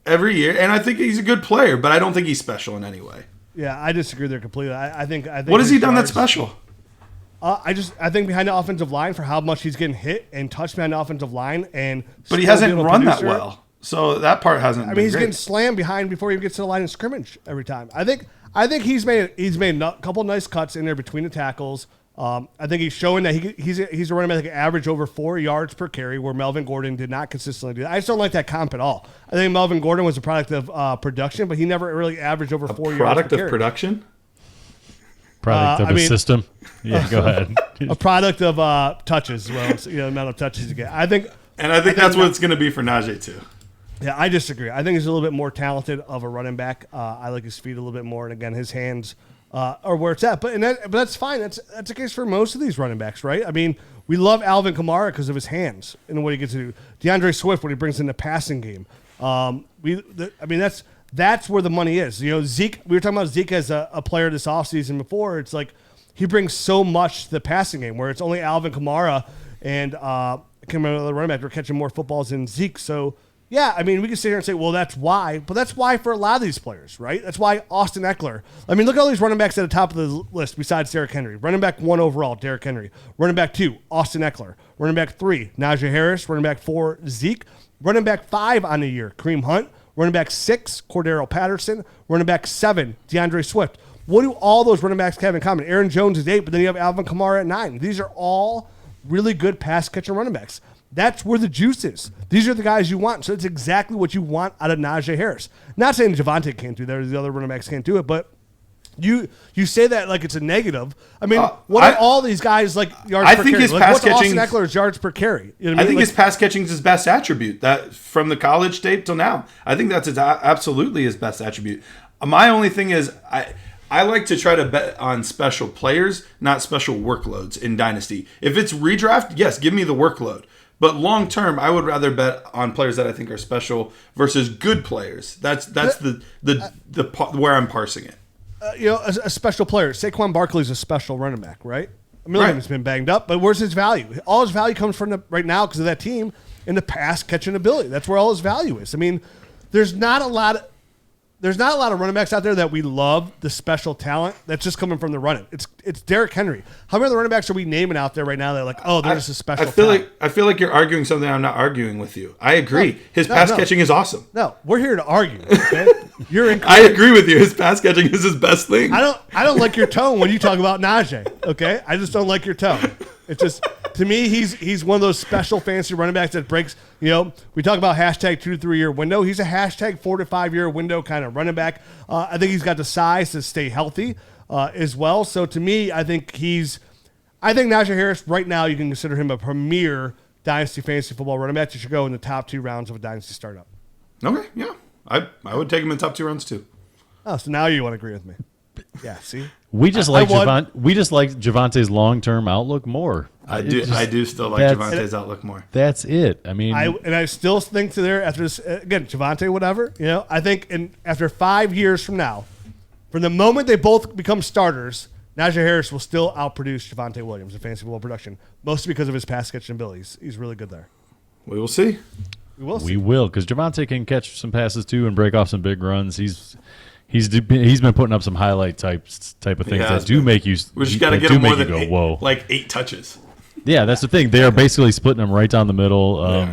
every year. And I think he's a good player, but I don't think he's special in any way. Yeah, I disagree there completely. I think what has he done that's special? I think behind the offensive line for how much he's getting hit and touched behind the offensive line, but he hasn't run that well. So that part hasn't. He's getting slammed behind before he even gets to the line of scrimmage every time. I think he's made a couple nice cuts in there between the tackles. I think he's showing that he's a running back that can average over 4 yards per carry, where Melvin Gordon did not consistently do that. I just don't like that comp at all. I think Melvin Gordon was a product of production, but he never really averaged over 4 yards per carry. Product of production? Product of a system? Yeah, go ahead. A product of touches. Well, the amount of touches you get. I think that's what it's going to be for Najee too. Yeah, I disagree. I think he's a little bit more talented of a running back. I like his feet a little bit more, and again, his hands are where it's at. But that's fine. That's the case for most of these running backs, right? I mean, we love Alvin Kamara because of his hands and what he gets to do. DeAndre Swift when he brings in the passing game. That's where the money is. You know, Zeke. We were talking about Zeke as a player this offseason before. It's like he brings so much to the passing game, where it's only Alvin Kamara and I can't remember the running back were catching more footballs than Zeke. So. Yeah, I mean, we can sit here and say, well, that's why. But that's why for a lot of these players, right? That's why Austin Eckler. I mean, look at all these running backs at the top of the list besides Derrick Henry. Running back 1 overall, Derrick Henry. Running back 2, Austin Eckler. Running back 3, Najee Harris. Running back 4, Zeke. Running back 5 on the year, Kareem Hunt. Running back 6, Cordero Patterson. Running back 7, DeAndre Swift. What do all those running backs have in common? Aaron Jones is 8, but then you have Alvin Kamara at 9. These are all really good pass-catching running backs. That's where the juice is. These are the guys you want. So it's exactly what you want out of Najee Harris. Not saying Javonte can't do that or the other running backs can't do it, but you say that like it's a negative. I mean, are all these guys like yards per carry? What's Austin Eckler's yards per carry? You know what I think his pass catching is his best attribute. That from the college tape till now, I think that's absolutely his best attribute. My only thing is I like to try to bet on special players, not special workloads in Dynasty. If it's redraft, yes, give me the workload. But long term, I would rather bet on players that I think are special versus good players. That's the where I'm parsing it. A special player. Saquon Barkley's a special running back, right? He's been banged up, but where's his value? All his value comes from right now because of that team and the pass catching ability. That's where all his value is. I mean, there's not a lot of running backs out there that we love the special talent that's just coming from the running. It's Derrick Henry. How many of the running backs are we naming out there right now that are like, oh, there's a special talent? I feel like you're arguing something I'm not arguing with you. I agree. His pass catching is awesome. No, we're here to argue. Okay? You're incorrect. I agree with you. His pass catching is his best thing. I don't like your tone when you talk about Najee. Okay, I just don't like your tone. It's just, to me, he's one of those special fancy running backs that breaks. We talk about hashtag 2 to 3 year window. He's a hashtag 4 to 5 year window kind of running back. I think he's got the size to stay healthy as well. So to me, I think Najee Harris right now, you can consider him a premier Dynasty fantasy football running back. You should go in the top 2 rounds of a Dynasty startup. Okay, yeah. I would take him in top 2 rounds too. Oh, so now you want to agree with me? Yeah. See, we just like Javante's long-term outlook more. I do still like Javante's outlook more. That's it. I mean, I still think after this again, Javante, whatever. I think after 5 years from now, from the moment they both become starters, Najee Harris will still outproduce Javante Williams in fantasy football production, mostly because of his pass catching abilities. He's really good there. We will see. We will, because Javante can catch some passes too and break off some big runs. He's been putting up some highlight type of things that do make you. We just got to get him more than like 8 touches. Yeah, that's the thing. They are basically splitting him right down the middle.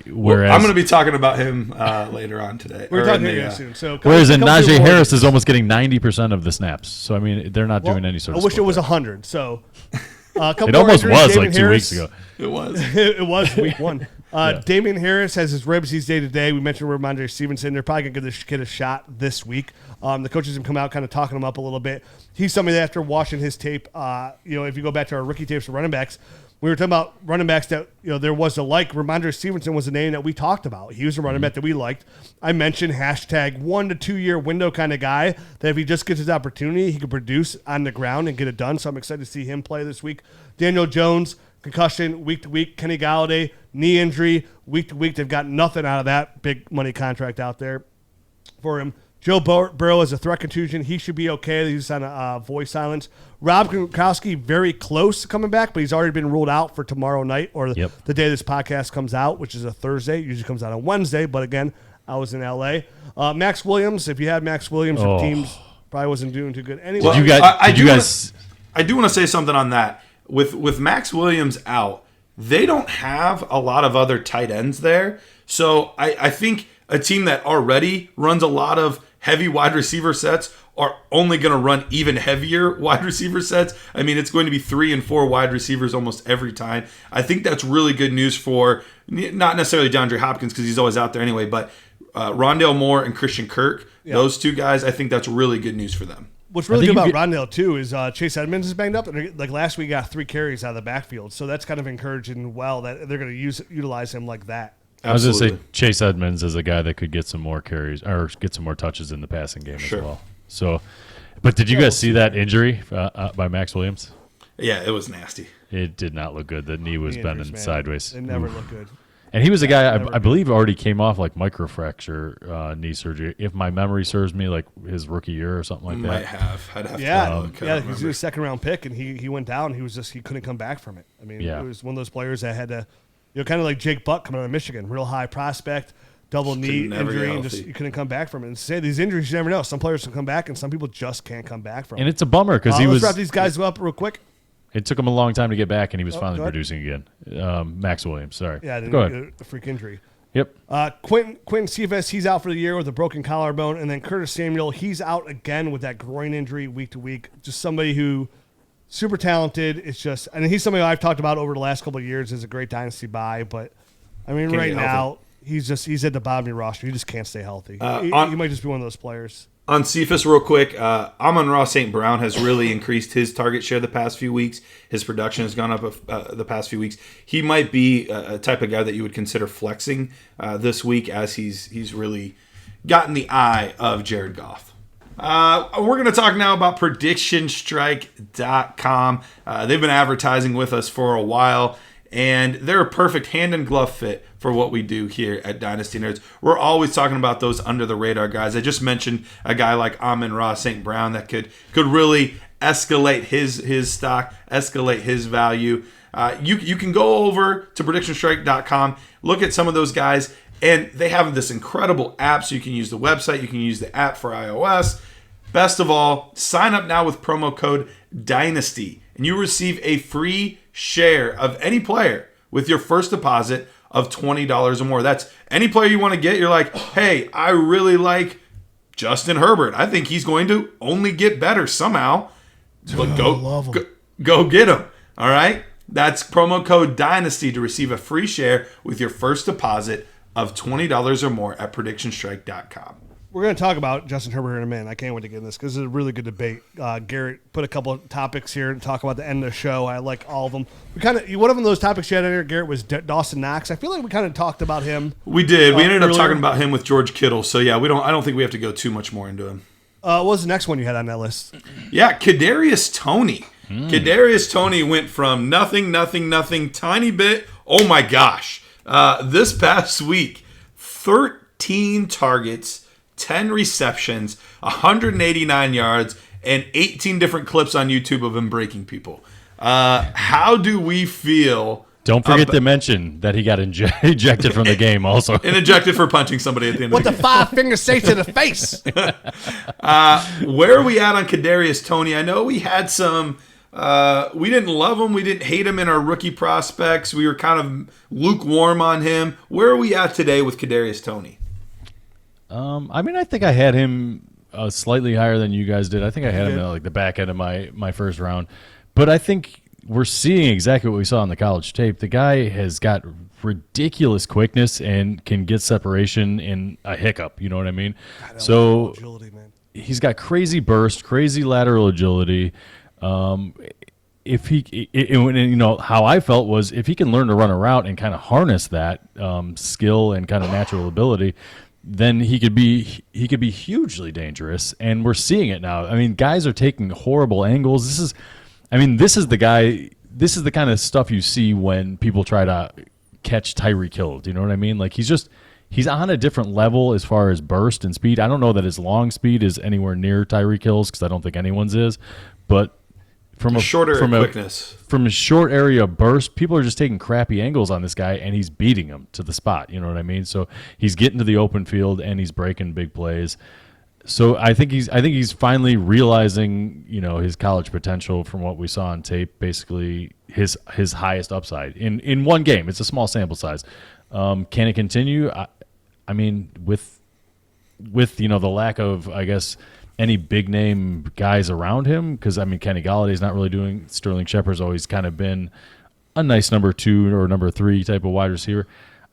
Whereas I'm going to be talking about him later on today. We're talking again soon. So whereas Najee Harris is almost getting 90% of the snaps. So I mean, they're not doing any sort of. I wish it was 100. So it almost was like 2 weeks ago. It was. It was week 1. Damian Harris has his ribs. He's day-to-day. We mentioned Ramondre Stevenson. They're probably going to give this kid a shot this week. The coaches have come out kind of talking him up a little bit. He's somebody that after watching his tape, if you go back to our rookie tapes for running backs, we were talking about running backs that, there was a like. Ramondre Stevenson was a name that we talked about. He was a running back that we liked. I mentioned hashtag 1 to 2 year window kind of guy that if he just gets his opportunity, he can produce on the ground and get it done. So I'm excited to see him play this week. Daniel Jones, concussion, week to week. Kenny Galladay, knee injury, week to week. They've got nothing out of that big money contract out there for him. Joe Burrow has a threat contusion. He should be okay. He's on a voice silence. Rob Gronkowski, very close to coming back, but he's already been ruled out for tomorrow night or the day this podcast comes out, which is a Thursday. It usually comes out on Wednesday, but again, I was in L.A. Max Williams, if you had Max Williams, your teams probably wasn't doing too good anyway. I do want to say something on that. With Max Williams out, they don't have a lot of other tight ends there. So I think a team that already runs a lot of heavy wide receiver sets are only going to run even heavier wide receiver sets. I mean, it's going to be 3 and 4 wide receivers almost every time. I think that's really good news for not necessarily DeAndre Hopkins because he's always out there anyway, but Rondale Moore and Christian Kirk, those 2 guys, I think that's really good news for them. What's really good about Rondale, too, is Chase Edmonds is banged up. Like last week, he got 3 carries out of the backfield. So that's kind of encouraging, that they're going to utilize him like that. Absolutely. I was going to say Chase Edmonds is a guy that could get some more carries or get some more touches in the passing game as well. So, but did you guys see that injury by Max Williams? Yeah, it was nasty. It did not look good. The knee was bending sideways. It never looked good. And he was a guy, I believe, already came off like microfracture knee surgery, if my memory serves me, like his rookie year or something like that. Might have. I'd have to look. He was a second-round pick, and he went down. He couldn't come back from it. I mean, it was one of those players that had to, kind of like Jake Buck coming out of Michigan, real high prospect, double knee injury, and you couldn't come back from it. And to say these injuries, you never know. Some players can come back, and some people just can't come back from it. And it's a bummer because let's wrap these guys up real quick. It took him a long time to get back, and he was finally producing again. Max Williams, sorry. Yeah, go ahead. A freak injury. Yep. Quentin Cephas, he's out for the year with a broken collarbone, and then Curtis Samuel, he's out again with that groin injury week to week. Just somebody who super talented. It's just, and he's somebody I've talked about over the last couple of years as a great dynasty buy, but I mean, right now he's at the bottom of your roster. You just can't stay healthy. He might just be one of those players. On Cephas, real quick, Amon-Ra St. Brown has really increased his target share the past few weeks. His production has gone up the past few weeks. He might be a type of guy that you would consider flexing this week as he's really gotten the eye of Jared Goff. We're going to talk now about PredictionStrike.com. They've been advertising with us for a while, and they're a perfect hand-in-glove fit for what we do here at Dynasty Nerds. We're always talking about those under-the-radar guys. I just mentioned a guy like Amon-Ra St. Brown that could really escalate his stock, escalate his value. You can go over to PredictionStrike.com, look at some of those guys, and they have this incredible app, so you can use the website, you can use the app for iOS. Best of all, sign up now with promo code DYNASTY, and you receive a free share of any player with your first deposit of $20 or more. That's any player you want to get. You're like, hey, I really like Justin Herbert. I think he's going to only get better somehow. But go get him. All right? That's promo code Dynasty to receive a free share with your first deposit of $20 or more at PredictionStrike.com. We're going to talk about Justin Herbert in a minute. I can't wait to get in this because it's a really good debate. Garrett put a couple of topics here to talk about the end of the show. I like all of them. One of those topics you had in here, Garrett, was Dawson Knox. I feel like we kind of talked about him. We did. We ended up talking about him with George Kittle. So yeah, I don't think we have to go too much more into him. What was the next one you had on that list? Yeah, Kadarius Toney. Kadarius Toney went from nothing, tiny bit. Oh my gosh. This past week, 13 targets, 10 receptions, 189 yards, and 18 different clips on YouTube of him breaking people. How do we feel? Don't forget to mention that he got ejected from the game also. And ejected for punching somebody at the end of the game. What the 5 fingers say to the face? Where are we at on Kadarius Toney? I know we had some... we didn't love him. We didn't hate him in our rookie prospects. We were kind of lukewarm on him. Where are we at today with Kadarius Toney? I think I had him slightly higher than you guys did. I think I had him at like the back end of my first round. But I think we're seeing exactly what we saw on the college tape. The guy has got ridiculous quickness and can get separation in a hiccup. You know what I mean? So agility, man. He's got crazy burst, crazy lateral agility. If he, you know, how I felt was if he can learn to run a route and kind of harness that skill and kind of natural ability, then he could be hugely dangerous. And we're seeing it now. I mean, guys are taking horrible angles. This is the guy. This is the kind of stuff you see when people try to catch Tyreek Hill. Do you know what I mean? Like he's on a different level as far as burst and speed. I don't know that his long speed is anywhere near Tyreek Hill's because I don't think anyone's is, but from a short area quickness, from a short area burst, people are just taking crappy angles on this guy, and he's beating them to the spot. You know what I mean? So he's getting to the open field and he's breaking big plays. So I think he's finally realizing, you know, his college potential from what we saw on tape. Basically, his highest upside in one game. It's a small sample size. Can it continue? I mean, with you know the lack of, I guess, any big name guys around him, because I mean Kenny Galladay's not really doing. Sterling Shepard's always kind of been a nice number 2 or number 3 type of wide receiver.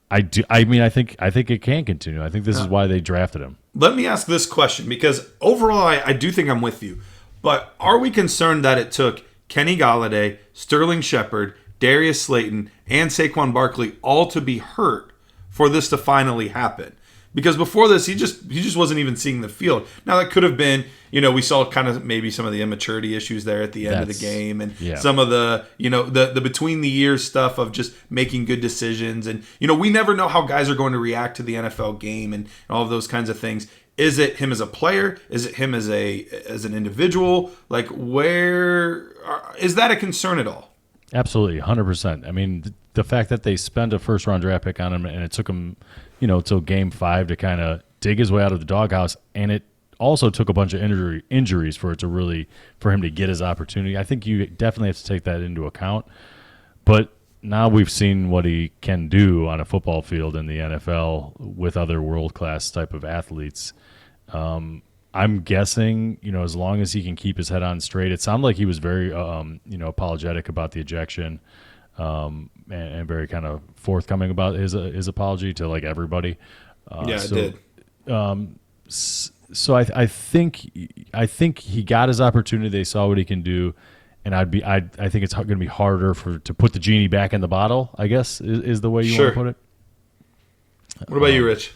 I think it can continue. I think this is why they drafted him. Let me ask this question, because overall I do think I'm with you. But are we concerned that it took Kenny Galladay, Sterling Shepard, Darius Slayton, and Saquon Barkley all to be hurt for this to finally happen? Because before this, he just wasn't even seeing the field. Now, that could have been, you know, we saw kind of maybe some of the immaturity issues there at the end of the game, and some of the, you know, the between the years stuff of just making good decisions. And, you know, we never know how guys are going to react to the NFL game and all of those kinds of things. Is it him as a player? Is it him as an individual? Like, is that a concern at all? Absolutely, 100%. I mean, the fact that they spent a first-round draft pick on him and it took him, you know, till Game 5 to kind of dig his way out of the doghouse, and it also took a bunch of injuries for him to get his opportunity. I think you definitely have to take that into account. But now we've seen what he can do on a football field in the NFL with other world-class type of athletes. I'm guessing, you know, as long as he can keep his head on straight. It sounded like he was very, you know, apologetic about the ejection, and very kind of forthcoming about his apology to like everybody. It did. So I think he got his opportunity. They saw what he can do, and I think it's going to be harder to put the genie back in the bottle, I guess is the way you want to put it. What about you, Rich?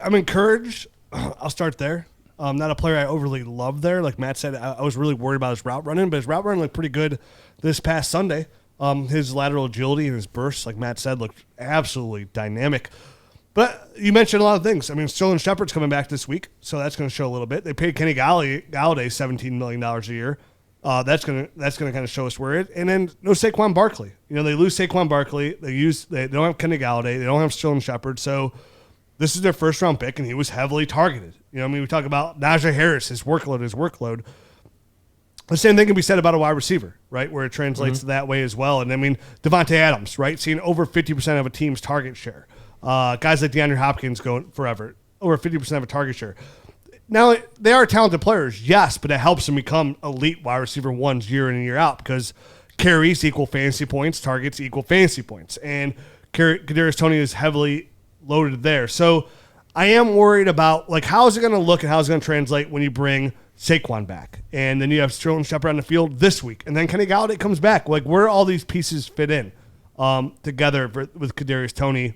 I'm encouraged. I'll start there. Not a player I overly love there. Like Matt said, I was really worried about his route running, but his route running looked pretty good this past Sunday. His lateral agility and his bursts, like Matt said, looked absolutely dynamic. But you mentioned a lot of things. I mean, Sterling Shepard's coming back this week, so that's going to show a little bit. They paid Kenny Galladay $17 million a year. That's going to kind of show us where it. And then no Saquon Barkley. You know, they lose Saquon Barkley. They don't have Kenny Galladay. They don't have Sterling Shepard. So this is their first round pick, and he was heavily targeted. You know, I mean, we talk about Najee Harris, his workload. The same thing can be said about a wide receiver, right, where it translates that way as well. And I mean, Devontae Adams, right, seeing over 50% of a team's target share. Guys like DeAndre Hopkins going forever, over 50% of a target share. Now, they are talented players, yes, but it helps them become elite wide receiver ones year in and year out because carries equal fantasy points, targets equal fantasy points, and Kadarius Toney is heavily loaded there. So I am worried about how is it going to look and how is it going to translate when you bring Saquon back, and then you have Sterling Shepard on the field this week, and then Kenny Galladay comes back. Where all these pieces fit in together with Kadarius Toney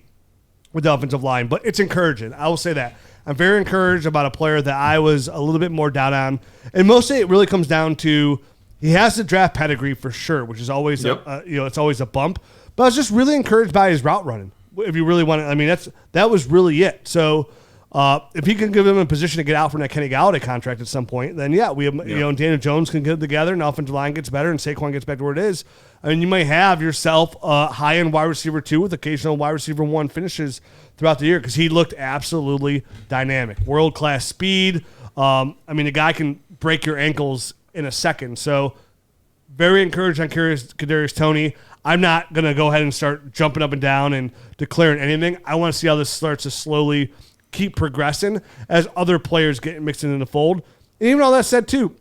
with the offensive line, but it's encouraging. I will say that. I'm very encouraged about a player that I was a little bit more down on. And mostly it really comes down to he has the draft pedigree for sure, which is always it's always a bump. But I was just really encouraged by his route running. If you really want to, that was really it. So if he can give him a position to get out from that Kenny Galladay contract at some point, then we have Daniel Jones can get together and the offensive line gets better and Saquon gets back to where it is. I mean, you may have yourself a high-end wide receiver 2 with occasional wide receiver 1 finishes throughout the year because he looked absolutely dynamic. World-class speed. The guy can break your ankles in a second. So very encouraged on Kadarius Toney. I'm not going to go ahead and start jumping up and down and declaring anything. I want to see how this starts to slowly keep progressing as other players get mixed into the fold. And even all that said, too,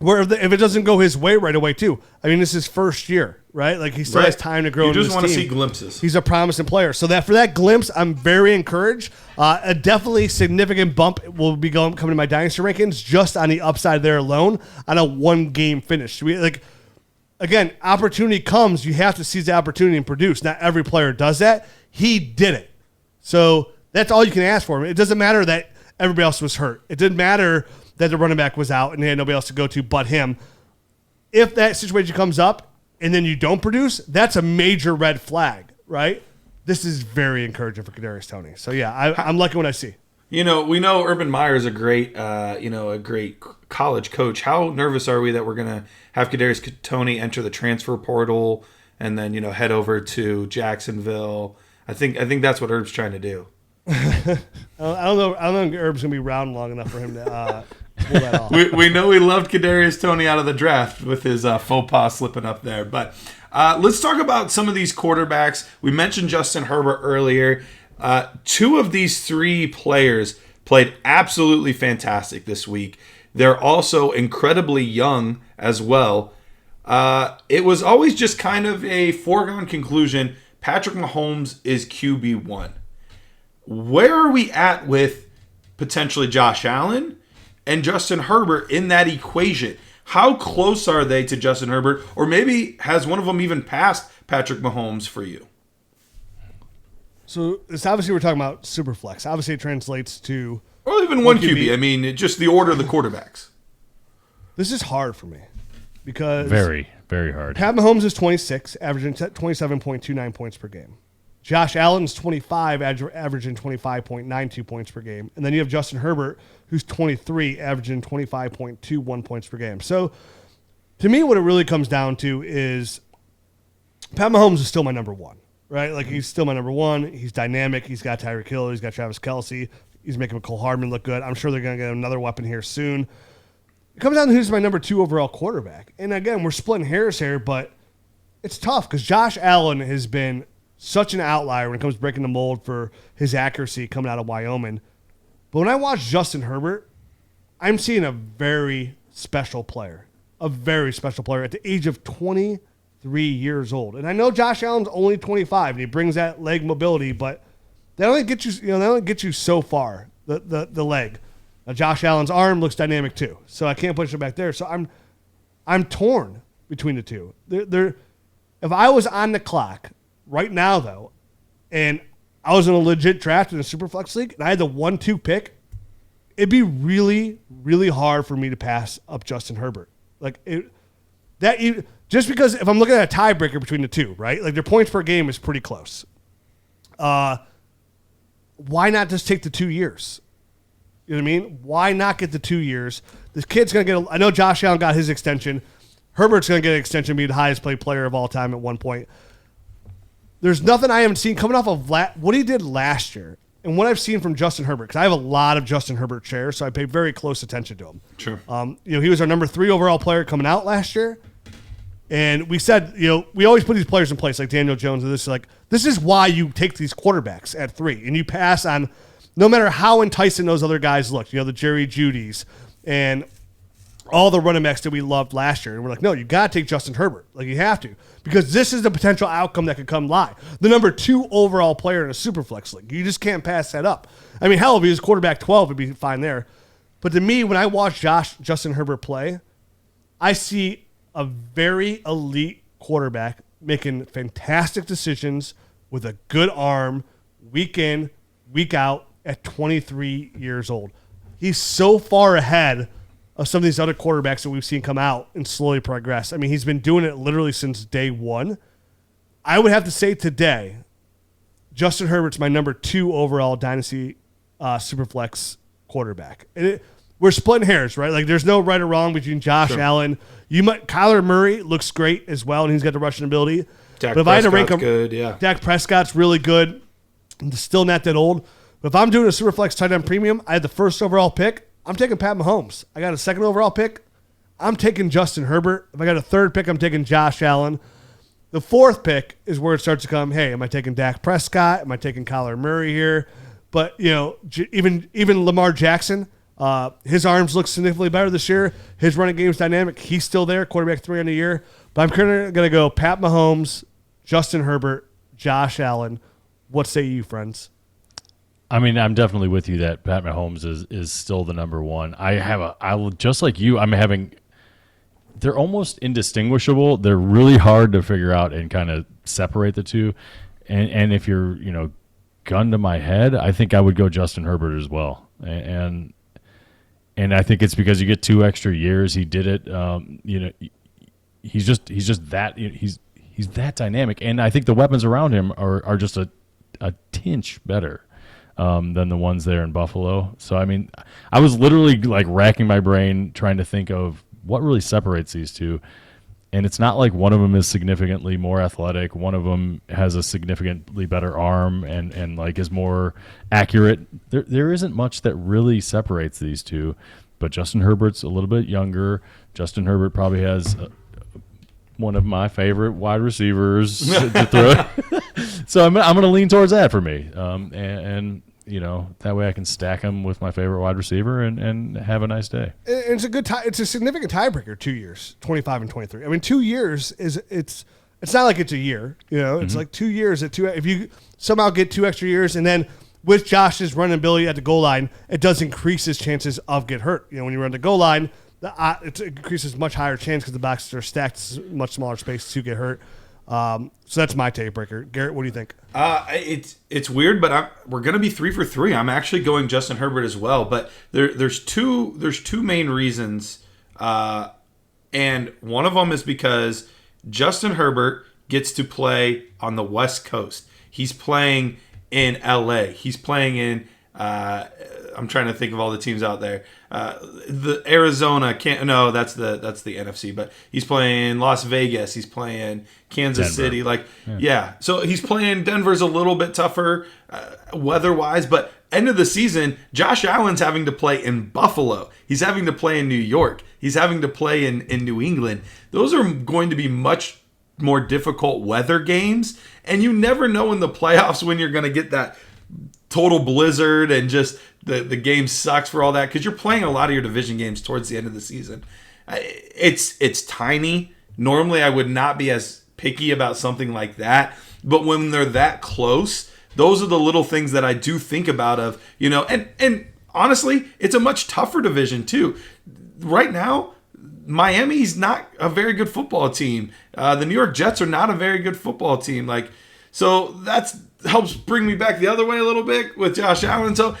if it doesn't go his way right away, too. This is his first year, right? He still has time to grow. You just want to see glimpses. He's a promising player. So for that glimpse, I'm very encouraged. A definitely significant bump will be coming to my Dynasty rankings just on the upside there alone on a one-game finish. Again, opportunity comes. You have to seize the opportunity and produce. Not every player does that. He did it. So that's all you can ask for him. It doesn't matter that everybody else was hurt. It didn't matter that the running back was out and they had nobody else to go to but him. If that situation comes up and then you don't produce, that's a major red flag, right? This is very encouraging for Kadarius Toney. So, I'm liking what I see. We know Urban Meyer is a great college coach. How nervous are we that we're going to have Kadarius Toney enter the transfer portal and then, head over to Jacksonville? I think that's what Herb's trying to do. I don't know if Herb's going to be around long enough for him to pull that off. We know we loved Kadarius Toney out of the draft with his faux pas slipping up there. But let's talk about some of these quarterbacks. We mentioned Justin Herbert earlier. 2 of these 3 players played absolutely fantastic this week. They're also incredibly young as well. It was always just kind of a foregone conclusion. Patrick Mahomes is QB1. Where are we at with potentially Josh Allen and Justin Herbert in that equation? How close are they to Justin Herbert? Or maybe has one of them even passed Patrick Mahomes for you? So it's obviously we're talking about super flex. Obviously it translates to... Or even one QB. Just the order of the quarterbacks. This is hard for me because... Very, very hard. Pat Mahomes is 26, averaging 27.29 points per game. Josh Allen's 25, averaging 25.92 points per game. And then you have Justin Herbert, who's 23, averaging 25.21 points per game. So, to me, what it really comes down to is Pat Mahomes is still my number 1, right? He's still my number 1. He's dynamic. He's got Tyreek Hill. He's got Travis Kelce. He's making Mecole Hardman look good. I'm sure they're going to get another weapon here soon. It comes down to who's my number 2 overall quarterback. And, again, we're splitting hairs here, but it's tough because Josh Allen has been such an outlier when it comes to breaking the mold for his accuracy coming out of Wyoming. But when I watch Justin Herbert, I'm seeing a very special player. A very special player at the age of 23 years old. And I know Josh Allen's only 25 and he brings that leg mobility, but they only get you so far, the leg. Now, Josh Allen's arm looks dynamic too. So I can't push it back there. So I'm torn between the two. If I was on the clock right now, though, and I was in a legit draft in a Superflex league, and I had the 1-2 pick, it'd be really, really hard for me to pass up Justin Herbert. Just because if I'm looking at a tiebreaker between the two, right? Their points per game is pretty close. Why not just take the 2 years? You know what I mean? Why not get the 2 years? This kid's going to get I know Josh Allen got his extension. Herbert's going to get an extension, be the highest paid player of all time at one point. There's nothing I haven't seen coming off of what he did last year and what I've seen from Justin Herbert, because I have a lot of Justin Herbert shares, so I pay very close attention to him. Sure. He was our number 3 overall player coming out last year. And we said, we always put these players in place like Daniel Jones. And this is why you take these quarterbacks at 3 and you pass on no matter how enticing those other guys looked, the Jerry Judys and all the running backs that we loved last year. And we're like, no, you got to take Justin Herbert. Like, you have to. Because this is the potential outcome that could come live. The number 2 overall player in a Superflex league. You just can't pass that up. I mean, hell, if he was quarterback 12, it'd be fine there. But to me, when I watch Justin Herbert play, I see a very elite quarterback making fantastic decisions with a good arm, week in, week out, at 23 years old. He's so far ahead of some of these other quarterbacks that we've seen come out and slowly progress. I mean, he's been doing it literally since day one. I would have to say today, Justin Herbert's my number 2 overall Dynasty Superflex quarterback. And we're splitting hairs, right? Like, there's no right or wrong between Josh Allen. Kyler Murray looks great as well, and he's got the rushing ability. Dak but if I had to rank him, good, yeah. Dak Prescott's really good. Still not that old. But if I'm doing a Superflex tight end premium, I had the first overall pick. I'm taking Pat Mahomes. I got a second overall pick. I'm taking Justin Herbert. If I got a third pick, I'm taking Josh Allen. The fourth pick is where it starts to come, hey, am I taking Dak Prescott? Am I taking Kyler Murray here? But, even Lamar Jackson, his arms look significantly better this year. His running game's dynamic. He's still there, quarterback 3 on the year. But I'm currently going to go Pat Mahomes, Justin Herbert, Josh Allen. What say you, friends? I mean, I'm definitely with you that Pat Mahomes is still the number 1. I just like you. They're almost indistinguishable. They're really hard to figure out and kind of separate the two. And if you're, gun to my head, I think I would go Justin Herbert as well. And I think it's because you get 2 extra years. He did it. He's just that. He's that dynamic. And I think the weapons around him are just a tinge better than the ones there in Buffalo. So, I mean, I was literally like racking my brain trying to think of what really separates these two. And it's not like one of them is significantly more athletic. One of them has a significantly better arm and like is more accurate. There isn't much that really separates these two. But Justin Herbert's a little bit younger. Justin Herbert probably has one of my favorite wide receivers to throw. So I'm going to lean towards that for me. And that way I can stack them with my favorite wide receiver and have a nice day. It's a good it's a significant tiebreaker, 2 years, 25 and 23. I mean, 2 years it's not like it's a year, it's like 2 years if you somehow get 2 extra years, and then with Josh's running ability at the goal line, it does increase his chances of get hurt. When you run the goal line, it increases much higher chance because the boxes are stacked. It's much smaller space to get hurt. So that's my tiebreaker. Garrett, what do you think? It's weird, but we're going to be 3 for 3. I'm actually going Justin Herbert as well, but there's two main reasons, and one of them is because Justin Herbert gets to play on the West Coast. He's playing in LA. He's playing in I'm trying to think of all the teams out there. The Arizona can't. No, that's the NFC. But he's playing Las Vegas. He's playing Kansas City. Yeah. So he's playing. Denver's a little bit tougher weather-wise, but end of the season, Josh Allen's having to play in Buffalo. He's having to play in New York. He's having to play in New England. Those are going to be much more difficult weather games, and you never know in the playoffs when you're going to get that total blizzard and just the game sucks for all that, because you're playing a lot of your division games towards the end of the season. It's tiny. Normally I would not be as picky about something like that, but when they're that close, those are the little things that I do think about and honestly, it's a much tougher division too. Right now, Miami's not a very good football team. The New York Jets are not a very good football team. So that's helps bring me back the other way a little bit with Josh Allen. So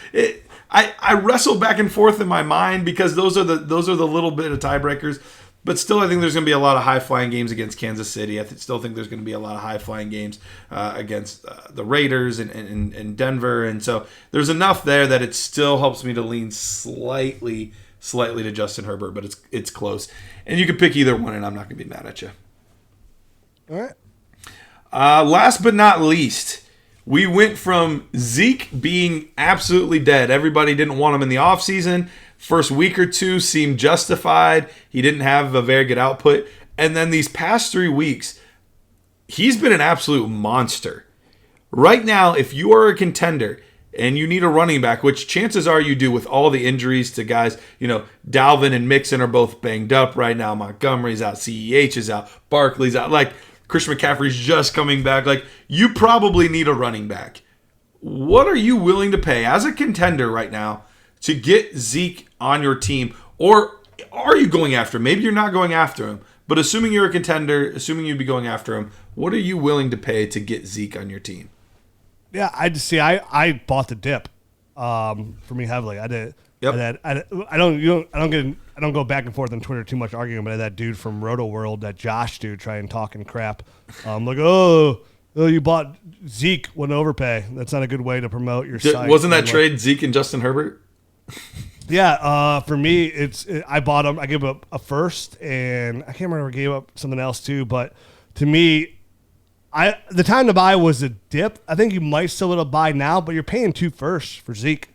I wrestle back and forth in my mind because those are the little bit of tiebreakers. But still, I think there's going to be a lot of high-flying games against Kansas City. I still think there's going to be a lot of high-flying games against the Raiders and Denver. And so there's enough there that it still helps me to lean slightly to Justin Herbert, but it's close. And you can pick either one, and I'm not going to be mad at you. All right. Last but not least, we went from Zeke being absolutely dead. Everybody didn't want him in the offseason. First week or two seemed justified. He didn't have a very good output. And then these past 3 weeks, he's been an absolute monster. Right now, if you are a contender, and you need a running back, which chances are you do with all the injuries to guys. Dalvin and Mixon are both banged up right now. Montgomery's out. CEH is out. Barkley's out. Like, Christian McCaffrey's just coming back. Like, you probably need a running back. What are you willing to pay as a contender right now to get Zeke on your team? Or are you going after him? Maybe you're not going after him. But assuming you're a contender, assuming you'd be going after him, what are you willing to pay to get Zeke on your team? Yeah, I bought the dip for me heavily. I did. Yep. I don't go back and forth on Twitter too much arguing, but I had that dude from Roto World, that Josh dude, trying talking crap. Like, oh, you bought Zeke, wouldn't overpay. That's not a good way to promote your site. Wasn't that trade Zeke and Justin Herbert? Yeah, for me, I bought him. I gave up a first, and I can't remember if I gave up something else too. But to me, the time to buy was a dip. I think you might still be able to buy now, but you're paying 2 firsts for Zeke.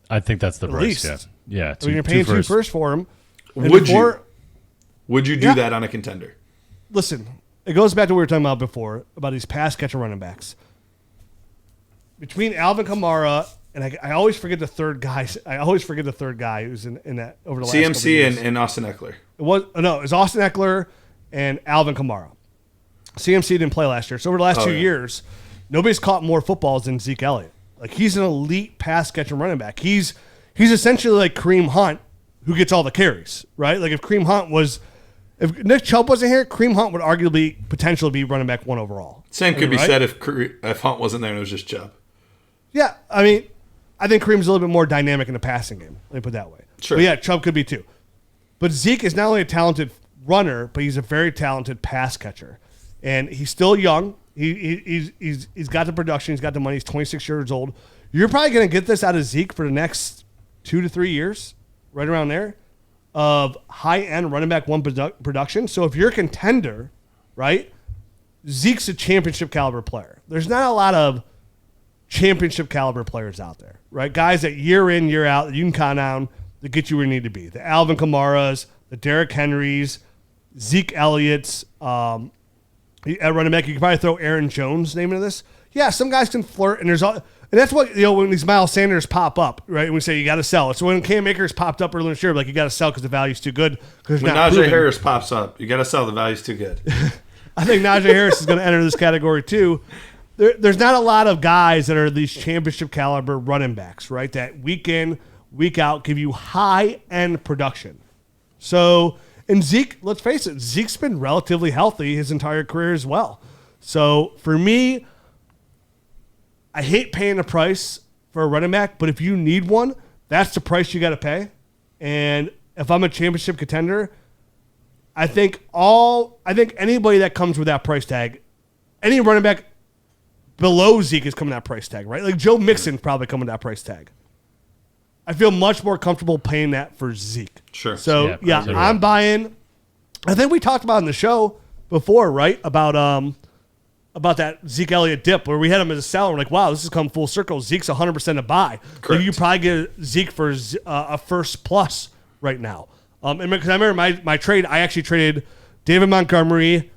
I think that's the At price. least. Yeah. You're paying 2 firsts for him. Would you do that on a contender? Listen, it goes back to what we were talking about before about these pass catcher running backs. Between Alvin Kamara and I always forget the third guy. I always forget the third guy who's in that over the last couple of years. CMC and Austin Eckler. It was Austin Eckler and Alvin Kamara. CMC didn't play last year. So over the last 2 years, nobody's caught more footballs than Zeke Elliott. Like, he's an elite pass catching running back. He's essentially like Kareem Hunt, who gets all the carries, right? Like, if Nick Chubb wasn't here, Kareem Hunt would arguably potentially be running back 1 overall. Same could be said if Hunt wasn't there and it was just Chubb. Yeah, I mean, I think Kareem's a little bit more dynamic in the passing game. Let me put it that way. Sure. But yeah, Chubb could be too. But Zeke is not only a talented runner, but he's a very talented pass catcher. And he's still young. He's got the production. He's got the money. He's 26 years old. You're probably going to get this out of Zeke for the next 2 to 3 years, right around there, of high-end running back 1 production. So if you're a contender, right, Zeke's a championship caliber player. There's not a lot of championship caliber players out there, right? Guys that year in, year out, that you can count on that get you where you need to be. The Alvin Kamaras, the Derrick Henrys, Zeke Elliott's, at running back. You can probably throw Aaron Jones' name into this. Yeah, some guys can flirt, and that's what, when these Miles Sanders pop up, right? And we say you got to sell. So when Cam Akers popped up earlier this year, like, you got to sell because the value's too good. When Najee Harris pops up, you got to sell. The value's too good. I think Najee Harris is going to enter this category too. There's not a lot of guys that are these championship caliber running backs, right? That week in, week out give you high end production. So, and Zeke, let's face it, Zeke's been relatively healthy his entire career as well. So for me, I hate paying the price for a running back, but if you need one, that's the price you got to pay. And if I'm a championship contender, I think anybody that comes with that price tag, any running back below Zeke is coming that price tag, right? Like Joe Mixon's probably coming that price tag. I feel much more comfortable paying that for Zeke. Sure. So yeah, I'm buying. I think we talked about in the show before, right? About that Zeke Elliott dip where we had him as a seller. We're like, wow, this has come full circle. Zeke's 100% a buy. Correct. You probably get Zeke for a first plus right now. And because I remember my trade, I actually traded David Montgomery,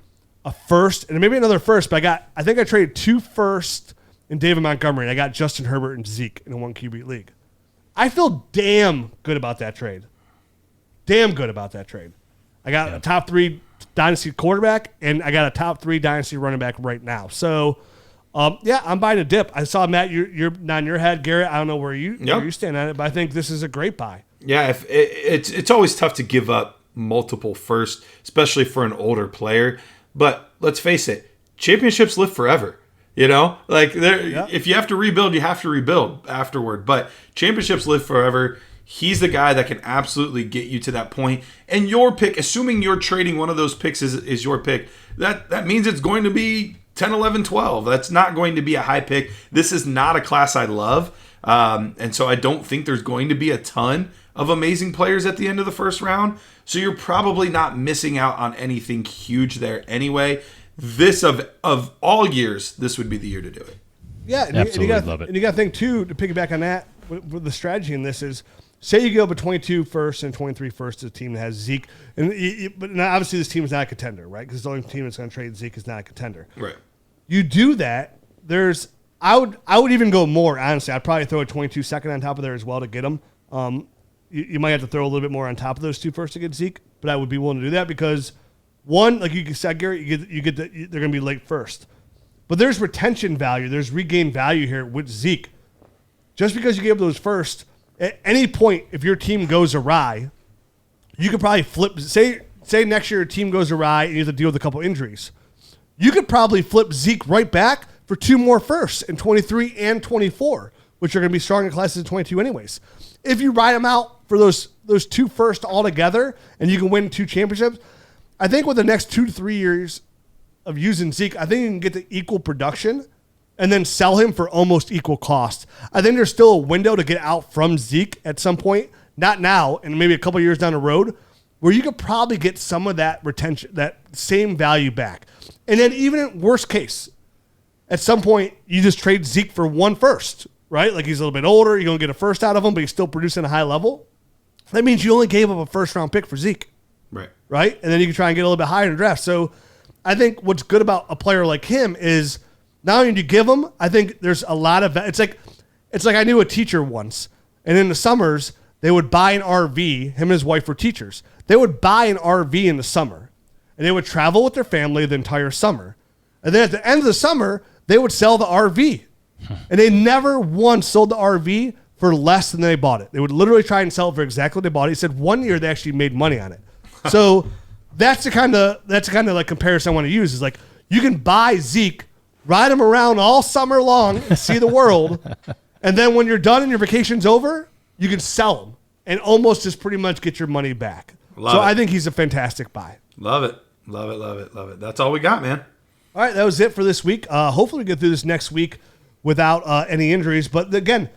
a first, and maybe another first, but I think I traded 2 firsts in David Montgomery, and I got Justin Herbert and Zeke in a 1 QB league. I feel damn good about that trade. Damn good about that trade. I got a top 3 Dynasty quarterback, and I got a top 3 Dynasty running back right now. So, I'm buying a dip. I saw, Matt, you're nodding your head. Garrett, I don't know where you stand on it, but I think this is a great buy. Yeah, it's always tough to give up multiple firsts, especially for an older player. But let's face it, championships live forever. If you have to rebuild, you have to rebuild afterward. But championships live forever. He's the guy that can absolutely get you to that point. And your pick, assuming you're trading one of those picks is your pick, that means it's going to be 10, 11, 12. That's not going to be a high pick. This is not a class I love. And so I don't think there's going to be a ton of amazing players at the end of the first round. So you're probably not missing out on anything huge there anyway. This of all years, this would be the year to do it. Yeah, absolutely love it. And you got to think too, to piggyback on that, with the strategy in this is, say you go with 22 first and 23 first to a team that has Zeke, but obviously this team is not a contender, right? Because the only team that's going to trade Zeke is not a contender. Right. You do that, there's I would even go more, honestly. I'd probably throw a 22-second on top of there as well to get him. You might have to throw a little bit more on top of those 2 firsts to get Zeke, but I would be willing to do that because, one, like you said, Garrett, they're going to be late first. But there's retention value. There's regained value here with Zeke. Just because you gave those first, at any point, if your team goes awry, you could probably flip. Say next year your team goes awry and you have to deal with a couple injuries. You could probably flip Zeke right back for 2 more firsts in 23 and 24, which are going to be strong in classes in 22 anyways. If you ride him out for those 2 firsts altogether and you can win 2 championships, I think with the next 2 to 3 years of using Zeke, I think you can get to equal production and then sell him for almost equal cost. I think there's still a window to get out from Zeke at some point, not now, and maybe a couple of years down the road, where you could probably get some of that retention, that same value back. And then even in worst case, at some point, you just trade Zeke for 1 first, right? Like he's a little bit older, you're going to get a first out of him, but he's still producing a high level. That means you only gave up a first-round pick for Zeke. Right? And then you can try and get a little bit higher in the draft. So I think what's good about a player like him is not only do you give him, I think there's a lot of – it's like I knew a teacher once, and in the summers, they would buy an RV. Him and his wife were teachers. They would buy an RV in the summer, and they would travel with their family the entire summer. And then at the end of the summer, they would sell the RV. And they never once sold the RV for less than they bought it. They would literally try and sell it for exactly what they bought it. He said 1 year they actually made money on it. So that's the kind of like comparison I want to use is like you can buy Zeke, ride him around all summer long and see the world. And then when you're done and your vacation's over, you can sell him and almost just pretty much get your money back. I think he's a fantastic buy. Love it. Love it. Love it. Love it. That's all we got, man. All right. That was it for this week. Hopefully we get through this next week without any injuries. But again,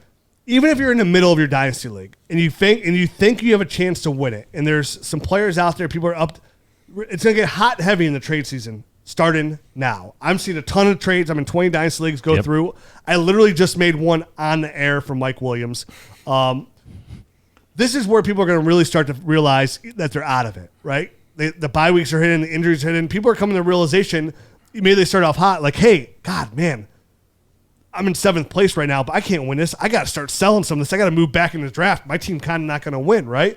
even if you're in the middle of your dynasty league and you think you have a chance to win it, and there's some players out there, people are up, it's going to get hot and heavy in the trade season starting now. I'm seeing a ton of trades. I'm in 20 dynasty leagues go through. I literally just made one on the air for Mike Williams. This is where people are going to really start to realize that they're out of it, right? The bye weeks are hitting, the injuries are hitting. People are coming to the realization, maybe they start off hot, like, hey, God, man, I'm in 7th place right now, but I can't win this. I got to start selling some of this. I got to move back in the draft. My team kind of not going to win, right?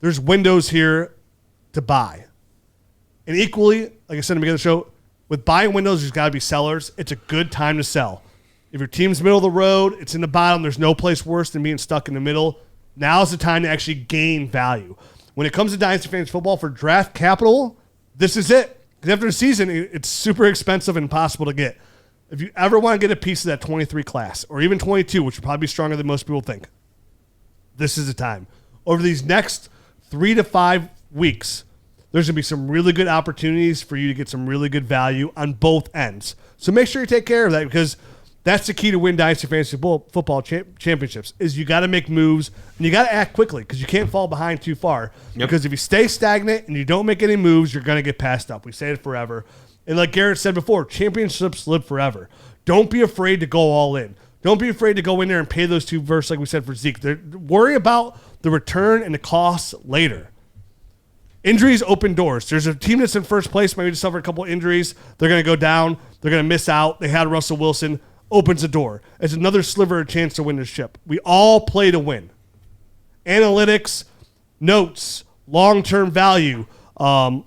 There's windows here to buy. And equally, like I said in the beginning of the show, with buying windows, there's got to be sellers. It's a good time to sell. If your team's middle of the road, it's in the bottom, there's no place worse than being stuck in the middle. Now's the time to actually gain value. When it comes to Dynasty Fantasy Football for draft capital, this is it. Because after the season, it's super expensive and impossible to get. If you ever want to get a piece of that 23 class, or even 22, which would probably be stronger than most people think, this is the time. Over these next 3 to 5 weeks, there's going to be some really good opportunities for you to get some really good value on both ends. So make sure you take care of that, because that's the key to win Dynasty Fantasy Football championships, is you got to make moves, and you got to act quickly, because you can't fall behind too far. Yep. Because if you stay stagnant and you don't make any moves, you're going to get passed up. We say it forever. And like Garrett said before, championships live forever. Don't be afraid to go all in. Don't be afraid to go in there and pay those 2 firsts like we said for Zeke. Worry about the return and the costs later. Injuries open doors. There's a team that's in first place, maybe just suffered a couple injuries. They're going to go down. They're going to miss out. They had Russell Wilson. Opens the door. It's another sliver of chance to win this ship. We all play to win. Analytics, notes, long-term value, building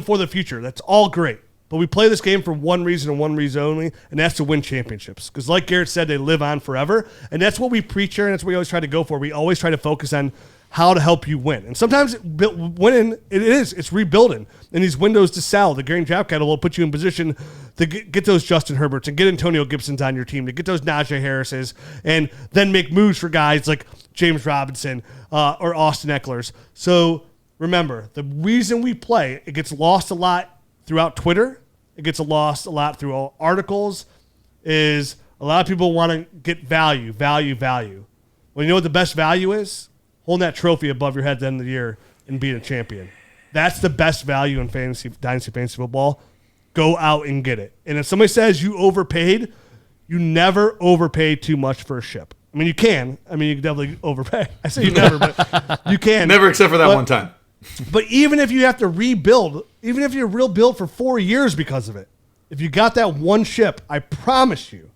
for the future. That's all great. But we play this game for one reason and one reason only, and that's to win championships. Because like Garrett said, they live on forever. And that's what we preach here, and that's what we always try to go for. We always try to focus on how to help you win. And sometimes winning, it's rebuilding. And these windows to sell, the Green Draft Catalog will put you in position to get those Justin Herberts and get Antonio Gibsons on your team, to get those Najee Harrises, and then make moves for guys like James Robinson or Austin Eckler's. So remember, the reason we play, it gets lost a lot throughout Twitter, it gets lost a lot through all articles, is a lot of people want to get value. Well, you know what the best value is? Holding that trophy above your head at the end of the year and being a champion. That's the best value in Dynasty Fantasy Football. Go out and get it. And if somebody says you overpaid, you never overpay too much for a ship. I mean, you can. I mean, you can definitely overpay. I say you never, but you can. Never except for that one time. But even if you have to rebuild, even if you rebuild for 4 years because of it, If you got that one ship, I promise you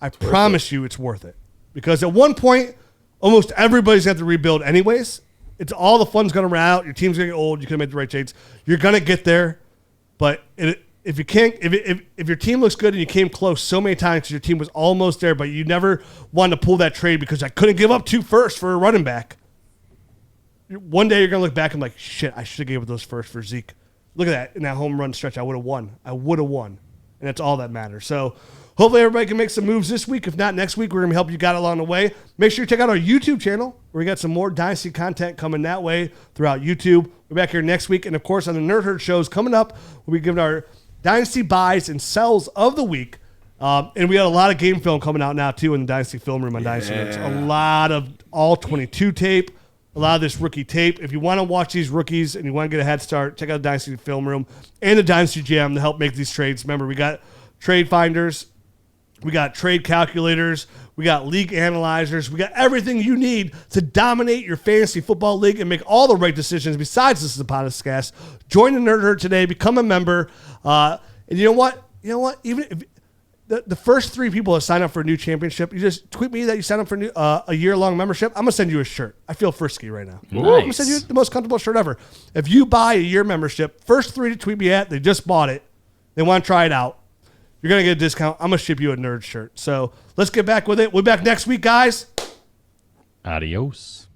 it's worth it. Because at one point, almost everybody's got to rebuild anyways. It's all the fun's going to run out. Your team's going to get old. You can make the right trades. You're going to get there. But if you can't, if your team looks good and you came close so many times because your team was almost there, but you never wanted to pull that trade because I couldn't give up 2 firsts for a running back. One day you're going to look back and like, shit, I should have gave up those firsts for Zeke. Look at that. In that home run stretch, I would have won. And that's all that matters. So hopefully everybody can make some moves this week. If not, next week, we're going to help you guide along the way. Make sure you check out our YouTube channel where we got some more Dynasty content coming that way throughout YouTube. We're back here next week. And, of course, on the Nerd Herd shows coming up, we'll be giving our Dynasty buys and sells of the week. And we got a lot of game film coming out now, too, in the Dynasty film room on Dynasty Nerds. A lot of all 22 tape. A lot of this rookie tape. If you want to watch these rookies and you want to get a head start, check out the Dynasty Film Room and the Dynasty Jam to help make these trades. Remember, we got trade finders, we got trade calculators, we got league analyzers, we got everything you need to dominate your fantasy football league and make all the right decisions. Besides, this is a podcast. Join the Nerd Herd today. Become a member. And you know what? Even if the first 3 people that sign up for a new championship, you just tweet me that you sign up for a year-long membership. I'm going to send you a shirt. I feel frisky right now. Nice. I'm going to send you the most comfortable shirt ever. If you buy a year membership, first 3 to tweet me they just bought it. They want to try it out. You're going to get a discount. I'm going to ship you a nerd shirt. So let's get back with it. We'll be back next week, guys. Adios.